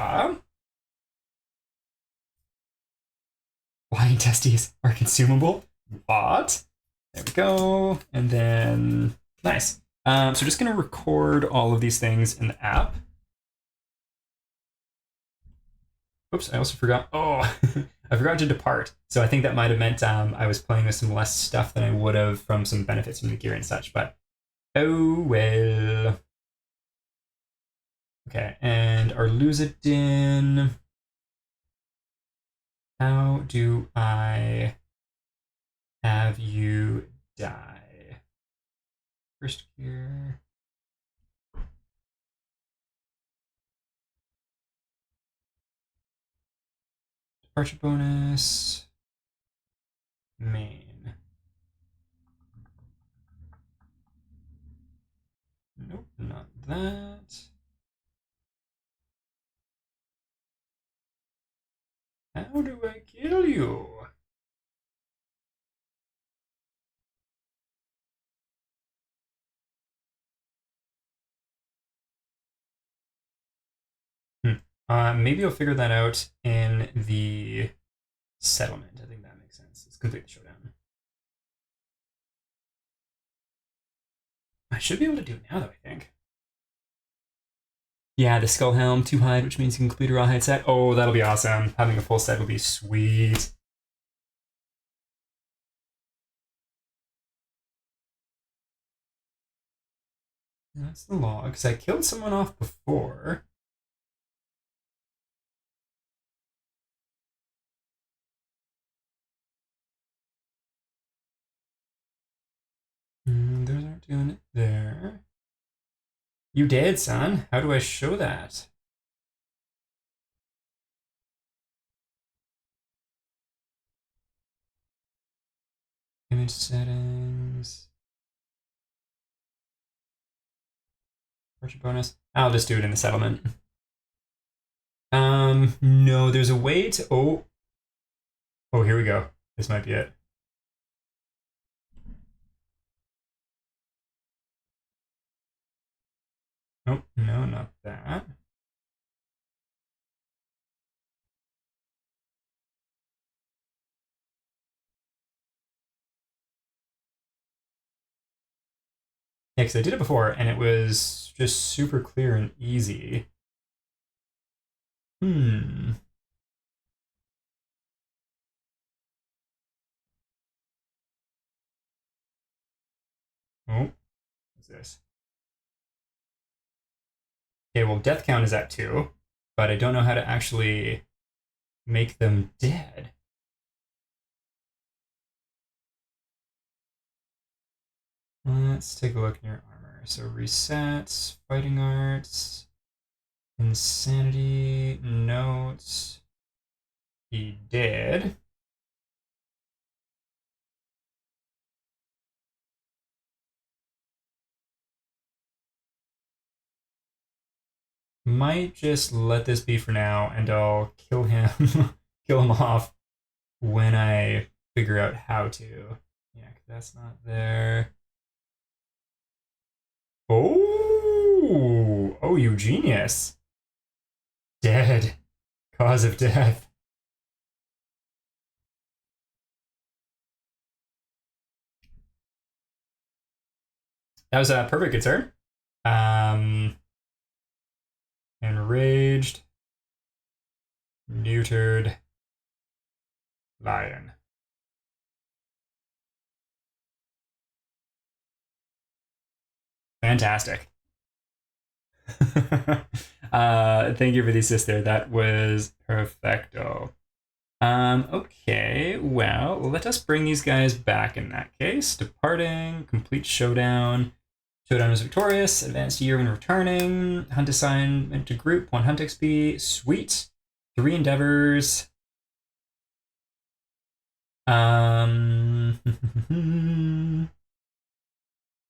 Lion testes are consumable. What? There we go. And then, nice. So just going to record all of these things in the app. Oops, I also forgot. Oh, I forgot to depart. So I think that might have meant I was playing with some less stuff than I would have from some benefits from the gear and such. But oh well. Okay, and Arluzidin. How do I have you die? First gear. Departure bonus. Main. Nope, not that. How do I kill you? Maybe I'll figure that out in the settlement. I think that makes sense. Let's complete the showdown. I should be able to do it now, though, I think. Yeah, the skull helm, 2 hide, which means you can complete a rawhide set. Oh, that'll be awesome. Having a full set will be sweet. That's the log, because I killed someone off before. Those aren't doing it there. You did, son. How do I show that? Image settings. Portrait bonus. I'll just do it in the settlement. No, there's a way to. Oh, here we go. This might be it. Oh, no, not that. Yeah, because I did it before and it was just super clear and easy. Oh, what's this? Okay, well, death count is at 2, but I don't know how to actually make them dead. Let's take a look in your armor. So resets, fighting arts, insanity, notes. He did. Might just let this be for now, and I'll kill him, kill him off when I figure out how to. Yeah, 'cause that's not there. Oh, you genius! Dead. Cause of death. That was a perfect good turn. Enraged, neutered, lion. Fantastic. Thank you for the assist there. That was perfecto. Okay, well, let us bring these guys back in that case. Departing, complete showdown. Showdown is victorious. Advanced year when returning. Hunt assignment to group. 1 hunt XP. Sweet. 3 endeavors.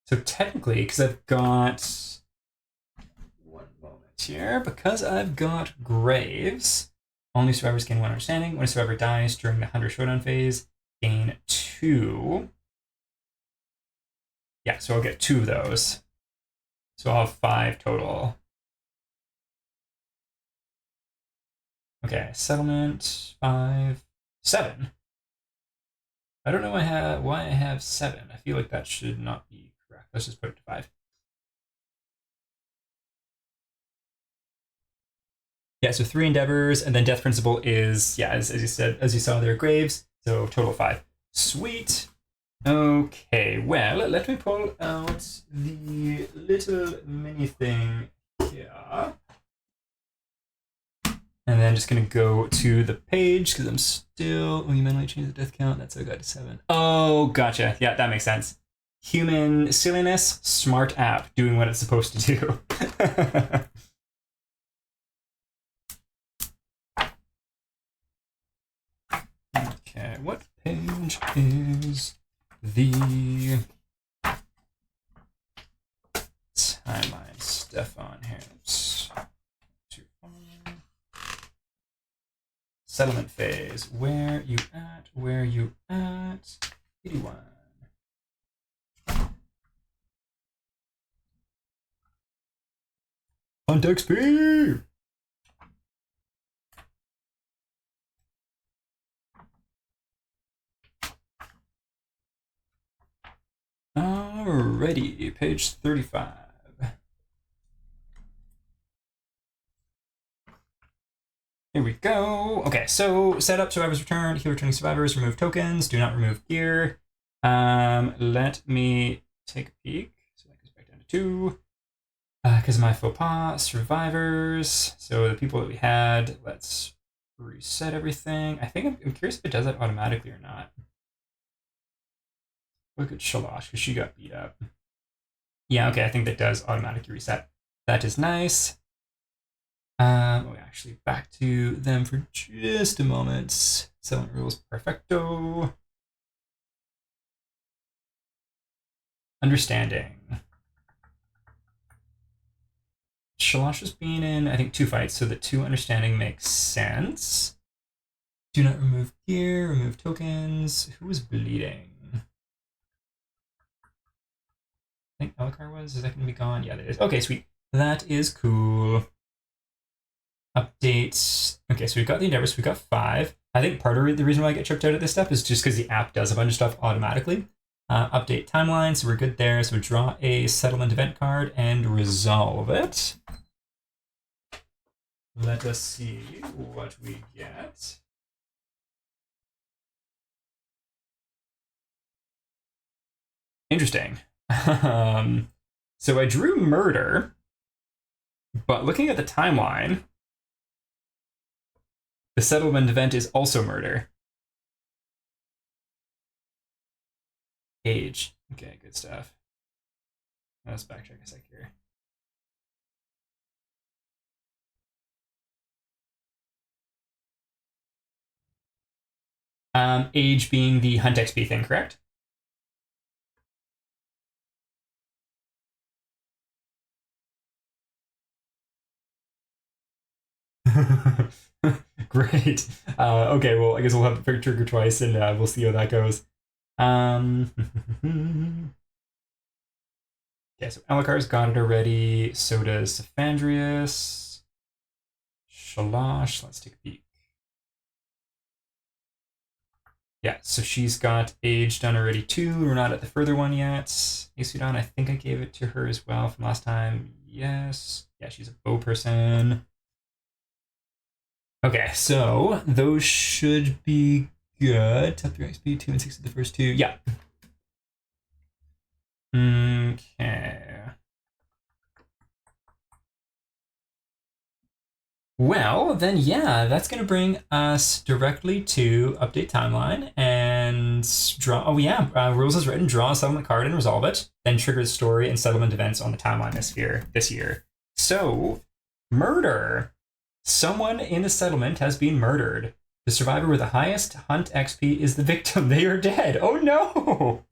So technically, because I've got 1 moment here, because I've got graves, only survivors gain 1 understanding. When a survivor dies during the Hunter Showdown phase, gain 2. Yeah, so I'll get 2 of those. So I'll have 5 total. Okay, settlement 5, 7. I don't know why I have 7. I feel like that should not be correct. Let's just put it to 5. Yeah, so 3 endeavors, and then death principle is, yeah, as you said, as you saw there, graves. So total 5. Sweet. Okay, well, let me pull out the little mini thing here. And then just gonna go to the page because I'm still. Oh, you manually change the death count. That's how I got to 7. Oh, gotcha. Yeah, that makes sense. Human silliness, smart app doing what it's supposed to do. Okay, what page is the timeline stuff on here? Settlement phase. Where you at? Where you at? 81. Hunt XP! Alrighty, page 35. Here we go. Okay, so set up survivors return, heal returning survivors, remove tokens, do not remove gear. Let me take a peek. So that goes back down to 2. Because of my faux pas, survivors. So the people that we had, let's reset everything. I think I'm curious if it does that automatically or not. Look at Shalosh, because she got beat up. Yeah, okay, I think that does automatically reset. That is nice. Actually, back to them for just a moment. Settlement rules, perfecto. Understanding. Shalosh has been in, I think, 2 fights, so the 2 understanding makes sense. Do not remove gear, remove tokens. Who was bleeding? I think Elakar was. Is that going to be gone? Yeah, that is. Okay, sweet. That is cool. Updates. Okay, so we've got the endeavors. We've got 5. I think part of the reason why I get tripped out at this step is just because the app does a bunch of stuff automatically. Update timeline, so we're good there. So we draw a settlement event card and resolve it. Let us see what we get. Interesting. So I drew murder, but looking at the timeline, the settlement event is also murder. Age. Okay, good stuff. Let's backtrack a sec here. Age being the hunt XP thing, correct? Great. Okay, well, I guess we'll have to trigger twice, and we'll see how that goes. Okay, so Elakar's got it already. So does Saphandrius. Shalosh. Let's take a peek. Yeah, so she's got age done already too. We're not at the further one yet. Isudan, I think I gave it to her as well from last time. Yes. Yeah, she's a bow person. Okay, so those should be good. Top 3 XP, 2 and 6 of the first 2. Yeah. Okay. Well, then, yeah, that's going to bring us directly to update timeline and draw. Oh, yeah, rules as written, draw a settlement card and resolve it, then trigger the story and settlement events on the timeline this year. So, murder. Someone in the settlement has been murdered. The survivor with the highest hunt XP is the victim. They are dead. Oh, no.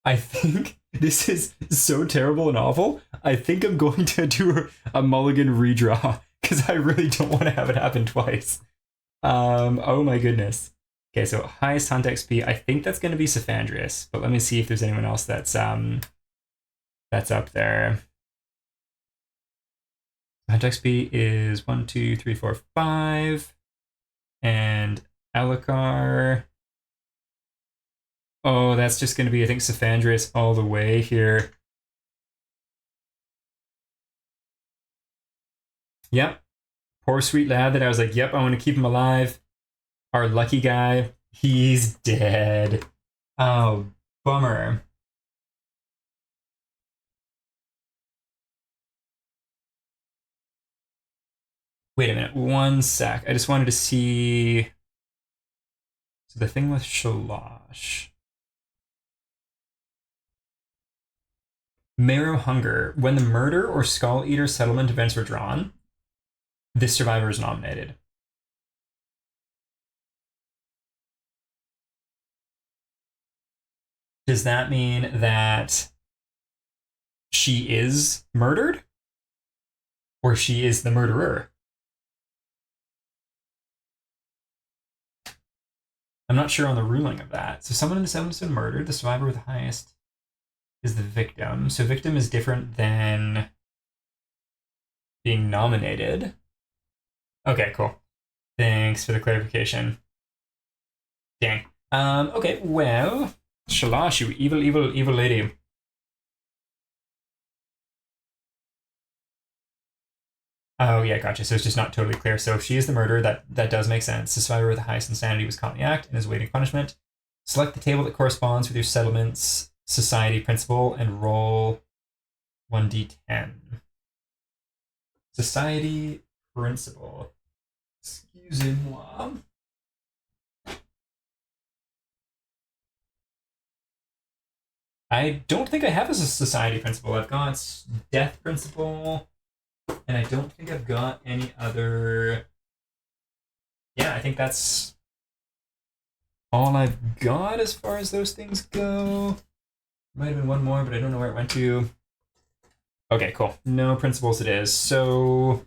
I think this is so terrible and awful. I think I'm going to do a mulligan redraw because I really don't want to have it happen twice. Oh my goodness. Okay, so highest hunt XP. I think that's going to be Saphandrius, but let me see if there's anyone else that's up there. Hunt XP is 1, 2, 3, 4, 5, and Elakar. Oh, that's just going to be, I think, Saphandrius all the way here. Yep. Poor sweet lad that I was like, yep, I want to keep him alive. Our lucky guy, he's dead. Oh, bummer. Wait a minute, 1 sec. I just wanted to see. So the thing with Shalosh. Marrow Hunger. When the Murder or Skull Eater settlement events were drawn, this survivor is nominated. Does that mean that she is murdered? Or she is the murderer? I'm not sure on the ruling of that. So someone in the settlement has been murdered. The survivor with the highest is the victim. So victim is different than being nominated. Okay, cool. Thanks for the clarification. Dang. Okay, well, Shalash, you evil, evil, evil lady. Oh yeah, gotcha. So it's just not totally clear. So if she is the murderer, that does make sense. The survivor with the highest insanity was caught in the act and is awaiting punishment. Select the table that corresponds with your settlement's society principle and roll 1d10. Society principle. Excusez-moi. I don't think I have a society principle. I've got death principle, and I don't think I've got any other. Yeah, I think that's all I've got as far as those things go. Might have been one more, but I don't know where it went to. Okay, cool. No principles it is. So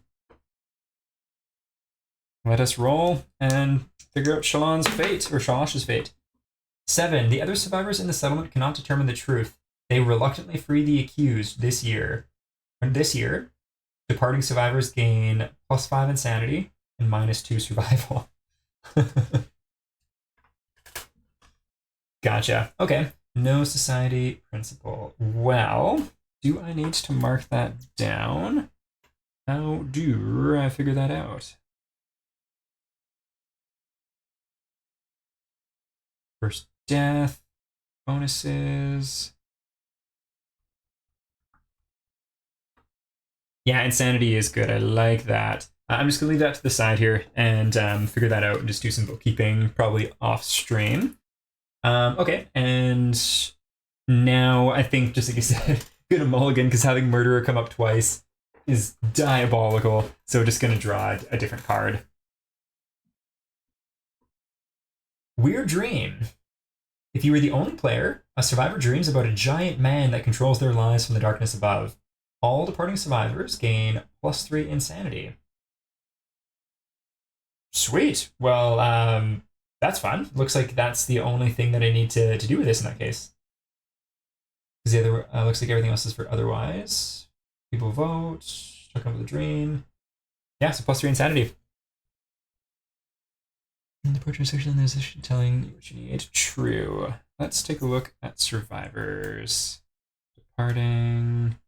let us roll and figure out Shalon's fate, or Shalash's fate. 7. The other survivors in the settlement cannot determine the truth. They reluctantly free the accused this year. This year, departing survivors gain +5 insanity and -2 survival. Gotcha. Okay. No society principle. Well, do I need to mark that down? How do I figure that out? First death, bonuses. Yeah, insanity is good. I like that. I'm just gonna leave that to the side here and figure that out and just do some bookkeeping, probably off stream. Okay, and now I think, just like I said, gonna mulligan because having murderer come up twice is diabolical. So just gonna draw a different card. Weird dream. If you were the only player, a survivor dreams about a giant man that controls their lives from the darkness above. All departing survivors gain +3 insanity. Sweet. Well, that's fun. Looks like that's the only thing that I need to do with this in that case. Because the other looks like everything else is for otherwise. People vote. Check out the dream. Yeah, so +3 insanity. In the portrait section, there's this telling you what you need. True. Let's take a look at survivors. Departing.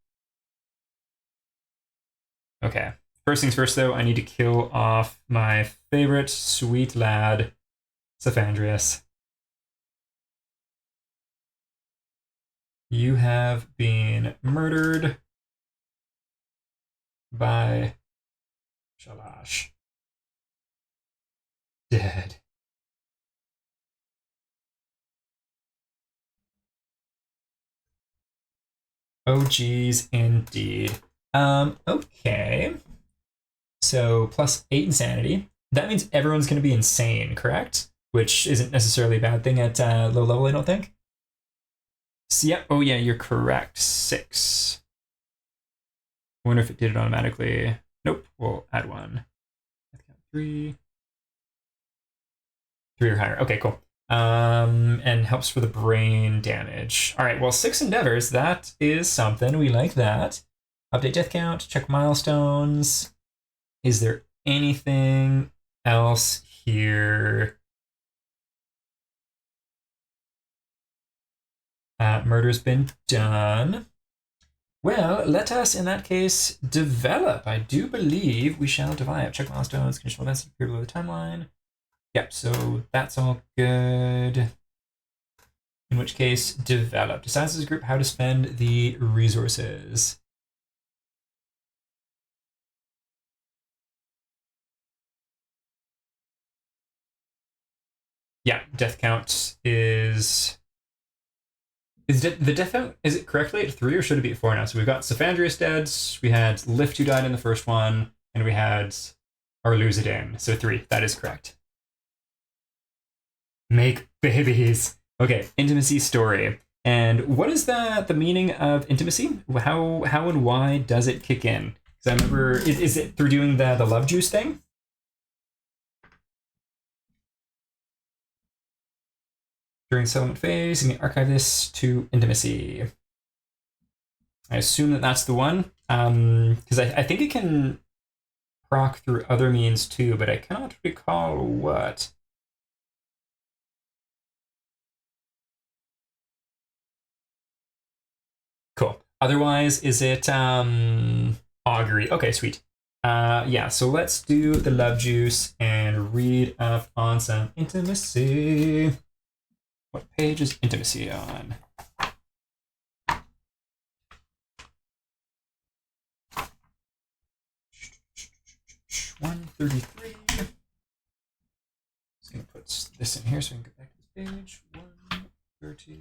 Okay. First things first, though, I need to kill off my favorite sweet lad, Saphandrius. You have been murdered by Shalash. Dead. Oh, geez, indeed. Okay. So +8 insanity. That means everyone's going to be insane, correct? Which isn't necessarily a bad thing at low level, I don't think. So, yeah. Oh, yeah, you're correct. 6. I wonder if it did it automatically. Nope. We'll add 1. 3. 3 or higher. Okay, cool. And helps for the brain damage. All right, well, 6 endeavors. That is something. We like that. Update death count. Check milestones. Is there anything else here? Murder's been done. Well, let us, in that case, develop. I do believe we shall develop. Check milestones, conditional events appear below the timeline. Yep, so that's all good. In which case, develop. Decides as a group how to spend the resources. Yeah, death count is the death count, is it correctly at 3 or should it be at 4 now? So we've got Saphandrius dead, we had Lift who died in the first one, and we had Arluzidin. So 3, that is correct. Make babies. Okay, intimacy story. And what is the meaning of intimacy? How and why does it kick in? Because I remember, is it through doing the love juice thing? During settlement phase, you can archive this to intimacy. I assume that that's the one, because I think it can proc through other means too, but I cannot recall what. Otherwise, is it augury? Okay, sweet. Yeah, so let's do the love juice and read up on some intimacy. What page is intimacy on? 133. Just gonna put this in here so we can get back to this page. 133.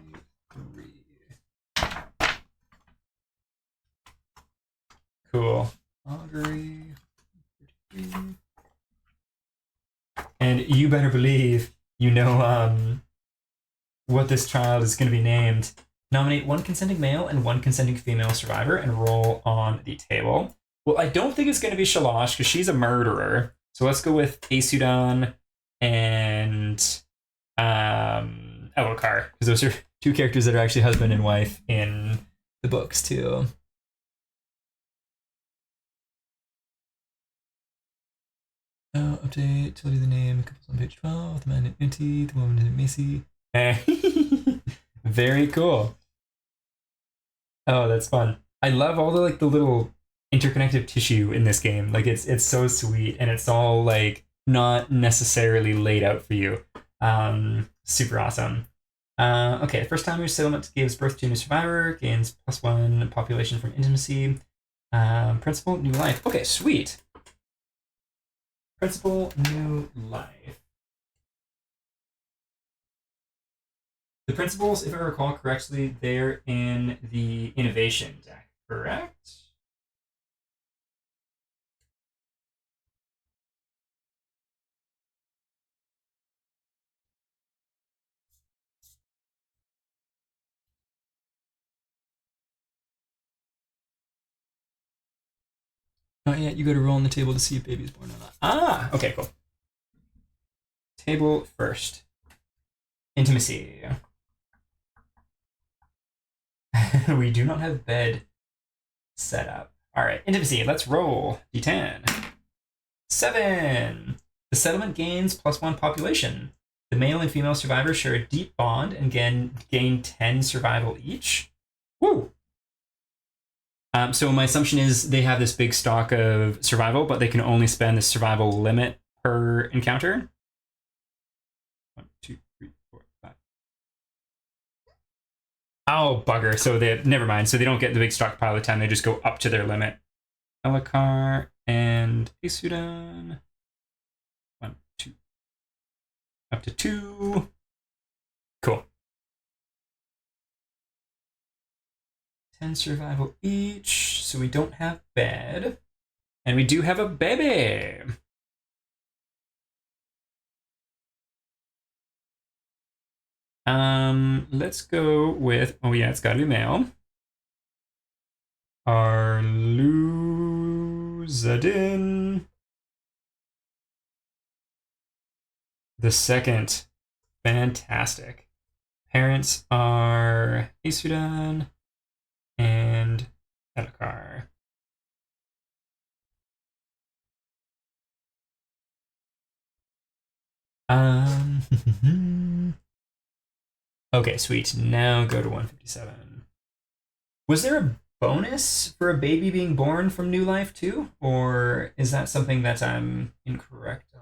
Cool. Augury. And you better believe you know what this child is going to be named. Nominate one consenting male and one consenting female survivor and roll on the table. Well, I don't think it's going to be Shalosh because she's a murderer. So let's go with Asudan and Elokar, because those are two characters that are actually husband and wife in the books too. Update, tell you the name, couples on page 12, the man named Inti, the woman named Macy. Very cool. Oh, that's fun. I love all the the little interconnective tissue in this game. Like it's so sweet, and it's all like not necessarily laid out for you. Super awesome. Okay, first time your settlement gives birth to a new survivor, gains +1 population from intimacy. Principal, new life. Okay, sweet. Principal, new life. The principles, if I recall correctly, they're in the innovation deck, correct? Not yet. You got to roll on the table to see if baby's born or not. Ah, okay, cool. Table first. Intimacy. We do not have bed set up. All right, intimacy. Let's roll. D10. 7. The settlement gains +1 population. The male and female survivors share a deep bond and gain 10 survival each. Woo! So my assumption is they have this big stock of survival, but they can only spend the survival limit per encounter. 1, 2, 3, 4, 5. Oh, bugger. So they never mind. So they don't get the big stockpile of 10. They just go up to their limit. Elokar and Isudan. 1, 2. Up to 2. Cool. 10 survival each. So we don't have bed. And we do have a baby. Let's go with, oh yeah, it's gotta be male. Arluzadin the second. Fantastic. Parents are Isudan and Elokar. Okay, sweet. Now go to 157. Was there a bonus for a baby being born from new life too? Or is that something that I'm incorrect on?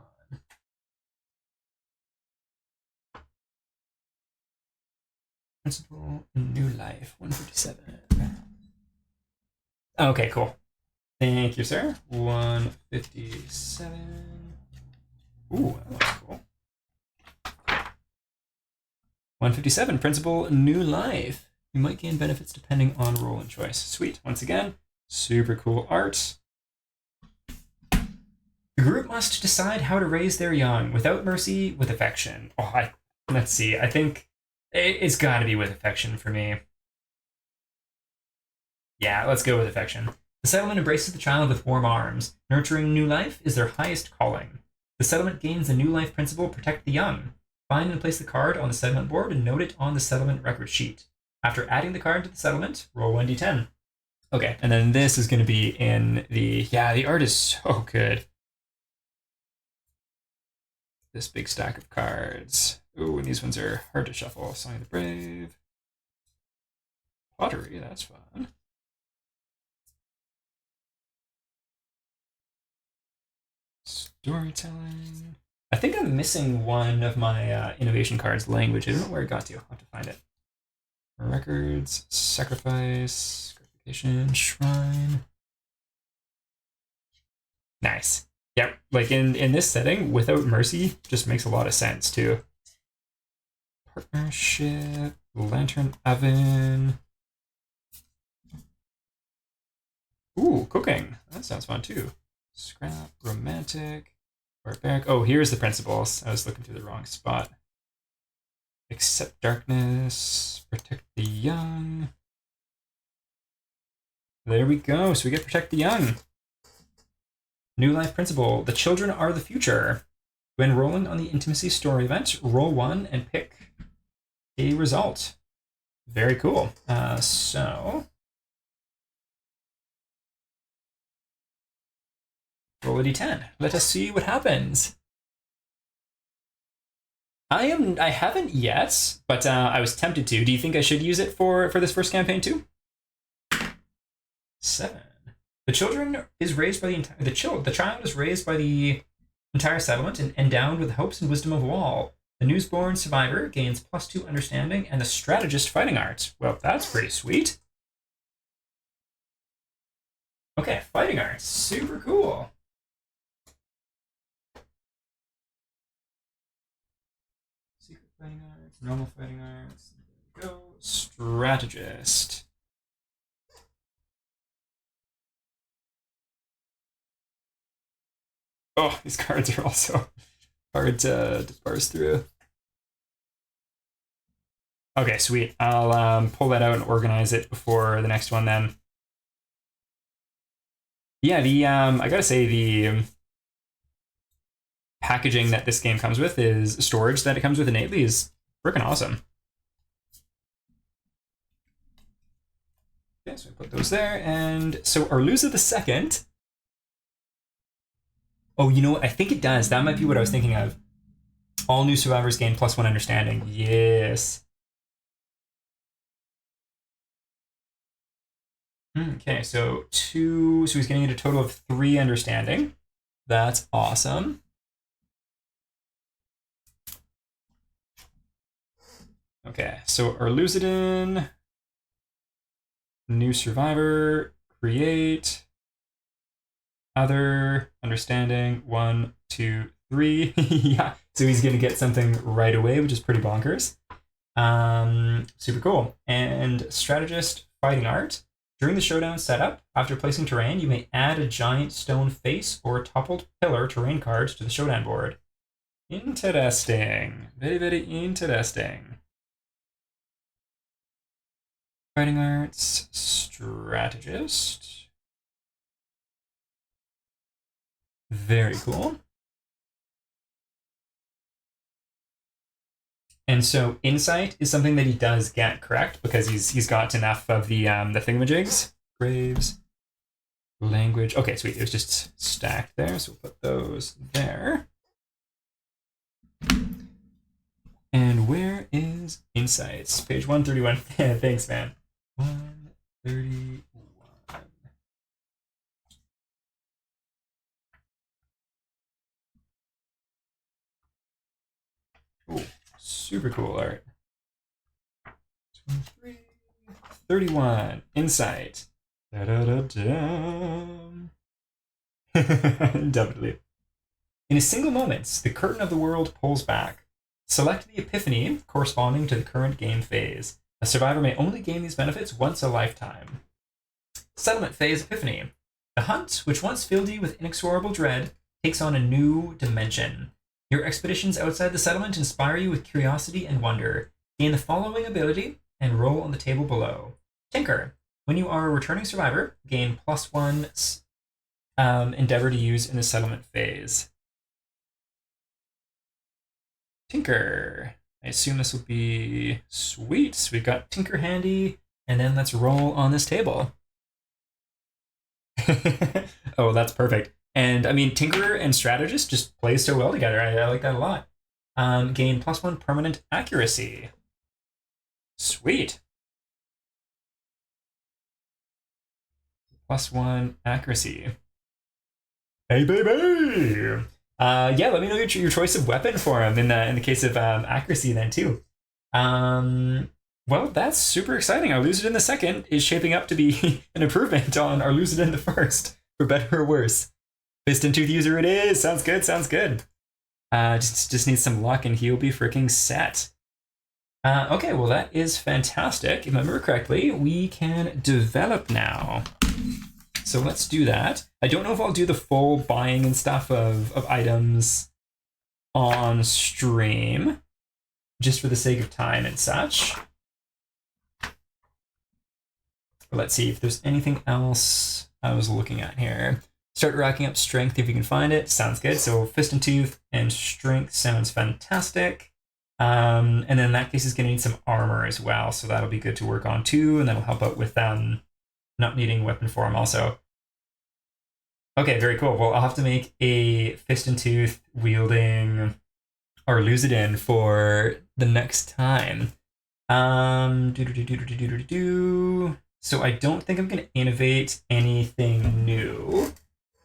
Principal new life, 157. Okay, cool. Thank you, sir. 157. Ooh, that looks cool. 157, principal new life. You might gain benefits depending on role and choice. Sweet. Once again, super cool art. The group must decide how to raise their young without mercy, with affection. Oh, let's see. I think it's got to be with affection for me. Yeah, let's go with affection. The settlement embraces the child with warm arms. Nurturing new life is their highest calling. The settlement gains the new life principle, protect the young. Find and place the card on the settlement board and note it on the settlement record sheet. After adding the card to the settlement, roll 1d10. Okay, and then this is going to be in the... Yeah, the art is so good. This big stack of cards. Ooh, and these ones are hard to shuffle. Song of the Brave. Pottery, that's fun. Storytelling. I think I'm missing one of my innovation cards language. I don't know where it got to. I'll have to find it. Records, sacrifice, gratification, shrine. Nice. Yep. Like in this setting, without mercy, just makes a lot of sense too. Partnership, lantern oven. Ooh, cooking. That sounds fun too. Scrap, romantic, barbaric. Oh, here's the principles. I was looking through the wrong spot. Accept darkness, protect the young. There we go. So we get protect the young. New life principle. The children are the future. When rolling on the intimacy story event, roll one and pick a result. Very cool. So roll a d10. Let us see what happens. I haven't yet, but I was tempted to. Do you think I should use it for this first campaign too? 7. The children is raised by the child is raised by the entire settlement and endowed with the hopes and wisdom of all. The newsborn survivor gains +2 understanding and the strategist fighting arts. Well, that's pretty sweet. Okay, fighting arts, super cool. Secret fighting arts, normal fighting arts. There we go. Strategist. Oh, these cards are also hard to parse through. Okay, sweet. I'll pull that out and organize it before the next one then. Yeah, the I gotta say the packaging that this game comes with is storage that it comes with innately is freaking awesome. Okay, so I put those there, and so Arluza the Second. Oh, you know what? I think it does. That might be what I was thinking of. All new survivors gain +1 understanding. Yes. Okay, so 2. So he's getting a total of 3 understanding. That's awesome. Okay, so Arluzidin, new survivor, create, other, understanding, 1, 2, 3. Yeah, so he's gonna get something right away, which is pretty bonkers. Super cool. And strategist, fighting art. During the showdown setup, after placing terrain, you may add a giant stone face or toppled pillar terrain cards to the showdown board. Interesting. Very, very interesting. Fighting arts, strategist. Very cool. And so insight is something that he does get, correct? Because he's got enough of the thingamajigs. Graves, language. Okay, sweet. It was just stacked there, so we'll put those there. And where is insights? Page 131. Thanks, man. 131. Cool. Super cool art. 23. 31. Insight. Definitely. In a single moment, the curtain of the world pulls back. Select the epiphany corresponding to the current game phase. A survivor may only gain these benefits once a lifetime. Settlement phase epiphany. The hunt, which once filled you with inexorable dread, takes on a new dimension. Your expeditions outside the settlement inspire you with curiosity and wonder. Gain the following ability and roll on the table below. Tinker. When you are a returning survivor, gain +1 endeavor to use in the settlement phase. Tinker. I assume this will be sweet. So we've got Tinker handy, and then let's roll on this table. Oh, that's perfect. And I mean, Tinker and Strategist just play so well together. I like that a lot. Gain +1 permanent accuracy. Sweet. +1 accuracy. Hey, baby! Yeah, let me know your choice of weapon for him in the case of accuracy then too. Well, that's super exciting. Our Lose It in the second is shaping up to be an improvement on our Lose It in the first, for better or worse. Fist and Tooth user it is. Sounds good, sounds good. Just needs some luck and he'll be freaking set. Okay, well that is fantastic. If I remember correctly, we can develop now. So let's do that. I don't know if I'll do the full buying and stuff of items on stream, just for the sake of time and such. But let's see if there's anything else I was looking at here. Start racking up strength if you can find it. Sounds good. So Fist and Tooth and strength sounds fantastic. And then in that case, it's going to need some armor as well. So that'll be good to work on too. And that'll help out with not needing weapon form also. Okay, very cool. Well, I'll have to make a Fist and Tooth wielding or Lose It in for the next time. So I don't think I'm going to innovate anything new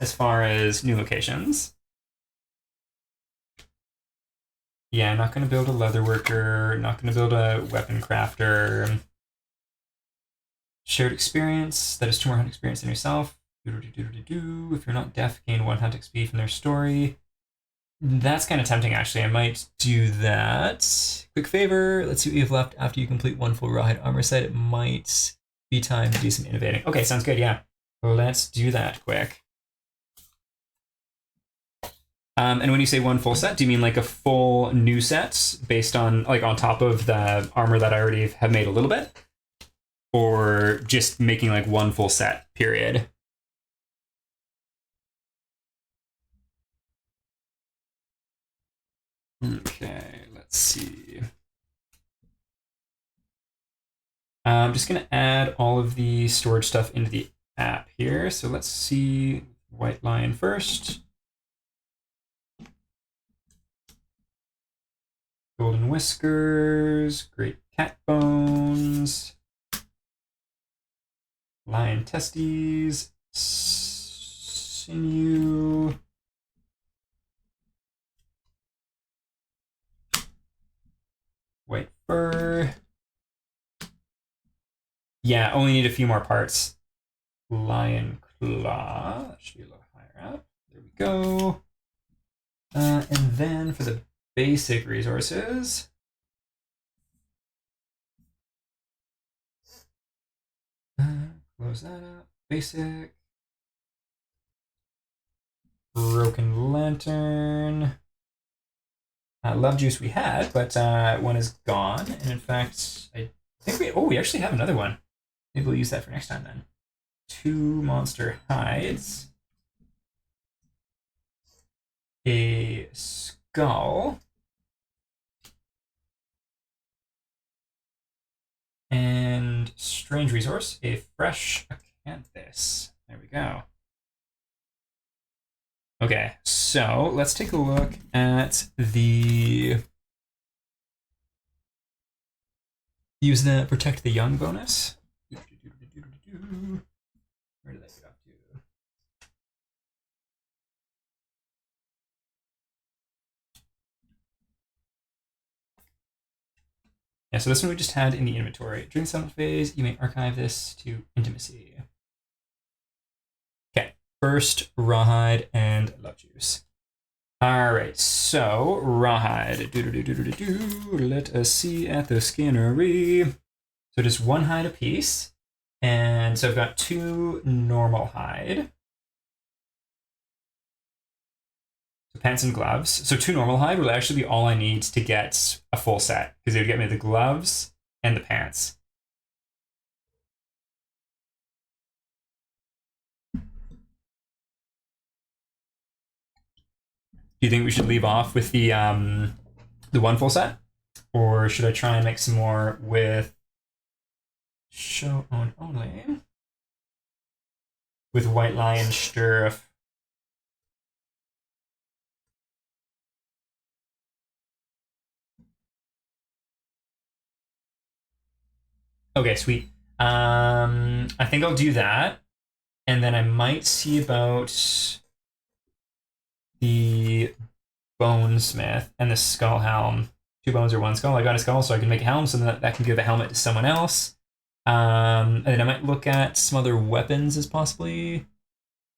as far as new locations. Yeah, I'm not going to build a leather worker, not going to build a weapon crafter. Shared experience, that is 2 more hunt experience than yourself. If you're not deaf, gain 1 hunt XP from their story. That's kind of tempting, actually. I might do that. Quick favor, let's see what you have left after you complete 1 full rawhide armor set. It might be time to do some innovating. Okay, sounds good, yeah. Let's do that quick. And when you say 1 full set, do you mean like a full new set based on, like, on top of the armor that I already have made a little bit? Or just making like 1 full set, period? Okay, let's see. I'm just going to add all of the storage stuff into the app here. So let's see White Lion first. Golden Whiskers, Great Cat Bones, Lion Testes, Sinew, White Fur. Yeah, only need a few more parts. Lion Claw, that should be a little higher up. There we go. And then for the basic resources, close that up. Basic. Broken Lantern. Love Juice we had, but one is gone. And in fact, I think we actually have another one. Maybe we'll use that for next time then. 2 monster hides. A skull. And strange resource, a fresh acanthus. There we go. Okay, so let's take a look at the use the protect the young bonus. Where did that get up to? Yeah, so this one we just had in the inventory. During the settlement phase, you may archive this to intimacy. Okay, first rawhide and love juice. All right, so rawhide. Let us see at the skinnery. So just 1 hide apiece. And so I've got 2 normal hide. So pants and gloves. So 2 normal hide will actually be all I need to get a full set, because it would get me the gloves and the pants. Do you think we should leave off with the 1 full set? Or should I try and make some more with show owned only? With White Lion Stirrup. Okay, sweet. I think I'll do that. And then I might see about the bonesmith and the skull helm. 2 bones or 1 skull. I got a skull, so I can make a helm, so that can give a helmet to someone else. And then I might look at some other weapons as possibly.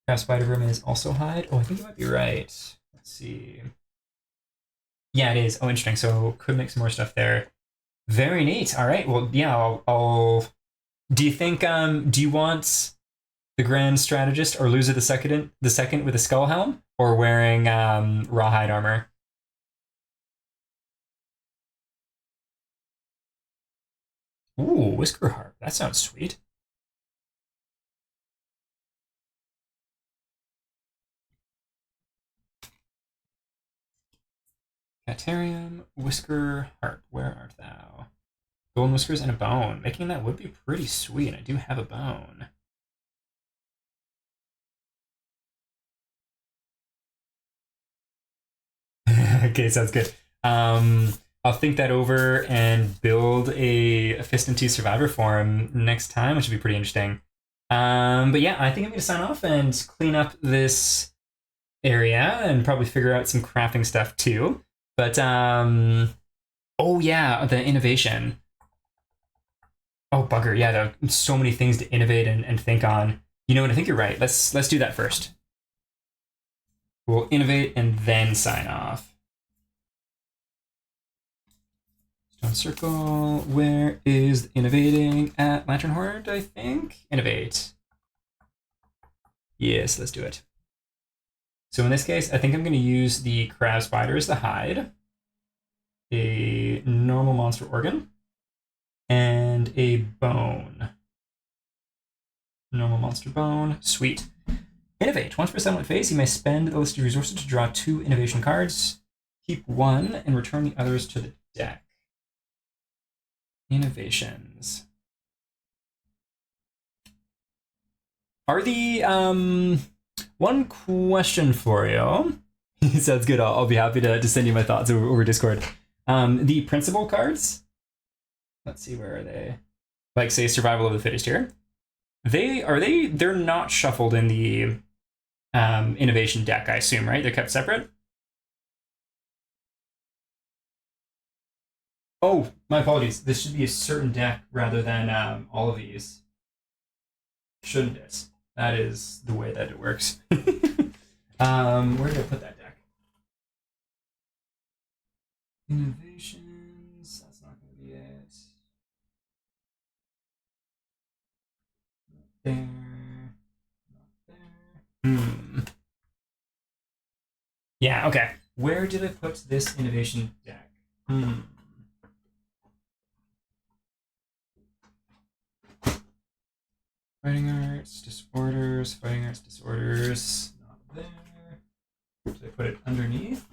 Perhaps spider vermin is also hide. Oh, I think you might be right. Let's see. Yeah, it is. Oh, interesting. So could make some more stuff there. Very neat. All right. Well, yeah. I'll. Do you think? Do you want the grand strategist or loser the second with a skull helm, or wearing rawhide armor? Ooh, whisker harp. That sounds sweet. Catarium, whisker harp. Where art thou? Golden whiskers and a bone. Making that would be pretty sweet. I do have a bone. Okay, sounds good. I'll think that over and build a Fist and Teeth Survivor form next time, which would be pretty interesting. But yeah, I think I'm going to sign off and clean up this area and probably figure out some crafting stuff too. But oh yeah, the innovation. Oh bugger, yeah, there are so many things to innovate and think on. You know what? I think you're right. Let's do that first. We'll innovate and then sign off. Stone circle. Where is innovating at Lantern Horde? I think innovate. Yes, let's do it. So in this case, I think I'm going to use the crab spider as the hide, a normal monster organ, and a bone. Normal monster bone. Sweet. Innovate. Once per settlement phase, you may spend the listed resources to draw 2 innovation cards. Keep 1 and return the others to the deck. Innovations. Are the one question for you? Sounds good. I'll be happy to send you my thoughts over Discord. The principal cards. Let's see, where are they? Like say survival of the fittest here. They're not shuffled in the innovation deck, I assume, right? They're kept separate. Oh, my apologies. This should be a certain deck rather than all of these. Shouldn't it? That is the way that it works. Where did I put that deck? Innovations. That's not going to be it. Not there. Not there. Yeah, okay. Where did I put this innovation deck? Fighting arts, disorders, fighting arts, disorders. Not there. Did I put it underneath?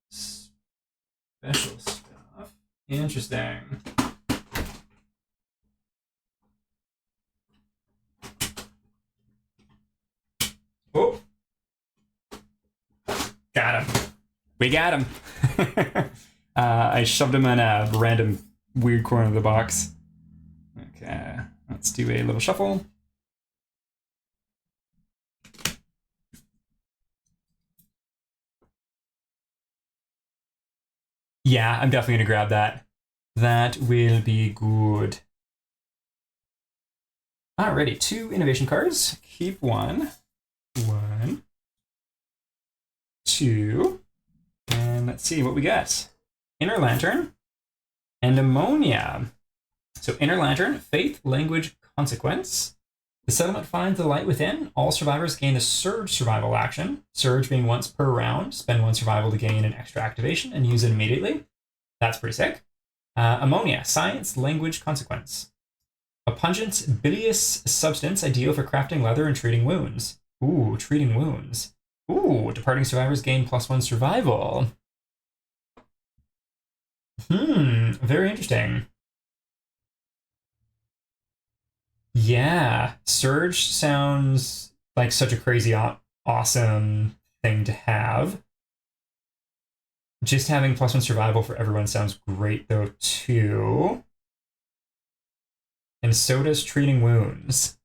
Special stuff. Interesting. Oh. Got him. We got him. I shoved him in a random weird corner of the box. Okay, let's do a little shuffle. Yeah, I'm definitely gonna grab that. That will be good. Alrighty, 2 innovation cards. Keep 1. 1. 2. And let's see what we got. Inner Lantern and Ammonia. So Inner Lantern, Faith, Language, Consequence. The settlement finds the light within. All survivors gain the Surge survival action. Surge being once per round. Spend 1 survival to gain an extra activation and use it immediately. That's pretty sick. Ammonia, Science, Language, Consequence. A pungent, bilious substance ideal for crafting leather and treating wounds. Ooh, treating wounds. Ooh, departing survivors gain +1 survival. Very interesting. Yeah, Surge sounds like such a crazy awesome thing to have. Just having +1 survival for everyone sounds great though too. And so does treating wounds.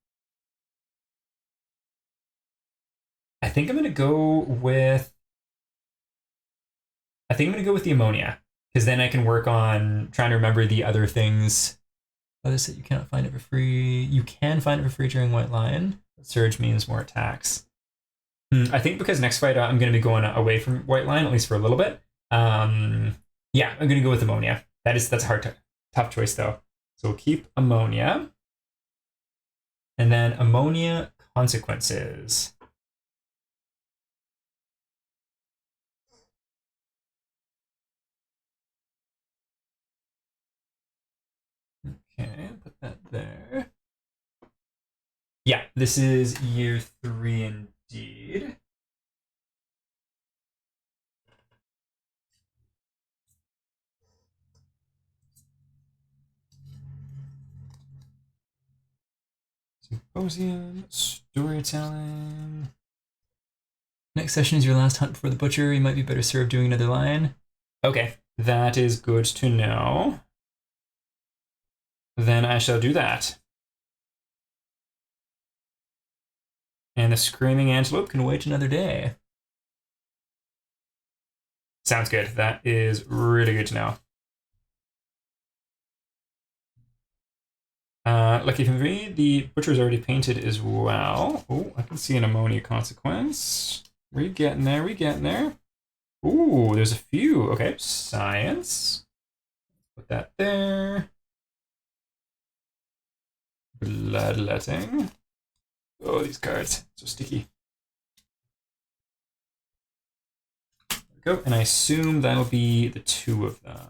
I think I'm gonna go with. I think I'm gonna go with the ammonia because then I can work on trying to remember the other things. Others that you cannot find it for free. You can find it for free during White Lion. Surge means more attacks. I think because next fight I'm going to be going away from White Lion at least for a little bit. Yeah, I'm going to go with ammonia. That's a tough choice though. So we'll keep ammonia, and then ammonia consequences. Okay, put that there. Yeah, this is year 3 indeed. Symposium, storytelling. Next session is your last hunt before the butcher. You might be better served doing another line. Okay, that is good to know. Then I shall do that. And the screaming antelope can wait another day. Sounds good. That is really good to know. Lucky for me, the butcher's already painted as well. Oh, I can see an ammonia consequence. We getting there, we getting there. Ooh, there's a few. Okay, science. Put that there. Bloodletting. Oh, these cards, so sticky. There we go, and I assume that'll be the 2 of them.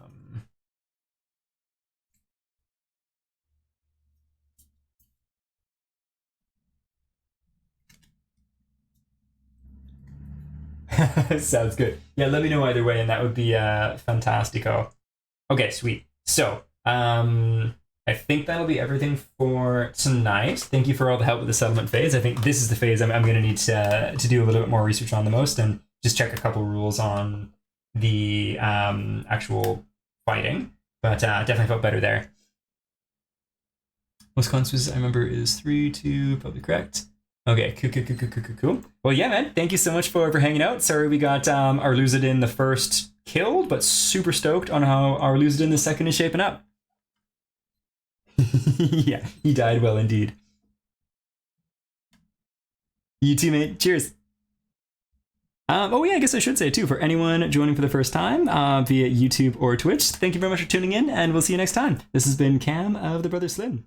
Sounds good. Yeah, let me know either way, and that would be fantastico. Okay, sweet. So, I think that'll be everything for tonight. Thank you for all the help with the settlement phase. I think this is the phase I'm going to need to do a little bit more research on the most and just check a couple rules on the actual fighting. But definitely felt better there. Most consequences I remember is 3-2, probably correct. Okay, cool. Well, yeah, man. Thank you so much for hanging out. Sorry we got our Luzadin the first killed, but super stoked on how our Luzadin the second is shaping up. Yeah, he died well indeed. You too, mate. Cheers. Oh yeah, I guess I should say too, for anyone joining for the first time via YouTube or Twitch, thank you very much for tuning in, and we'll see you next time. This has been Cam of the Brother Slim.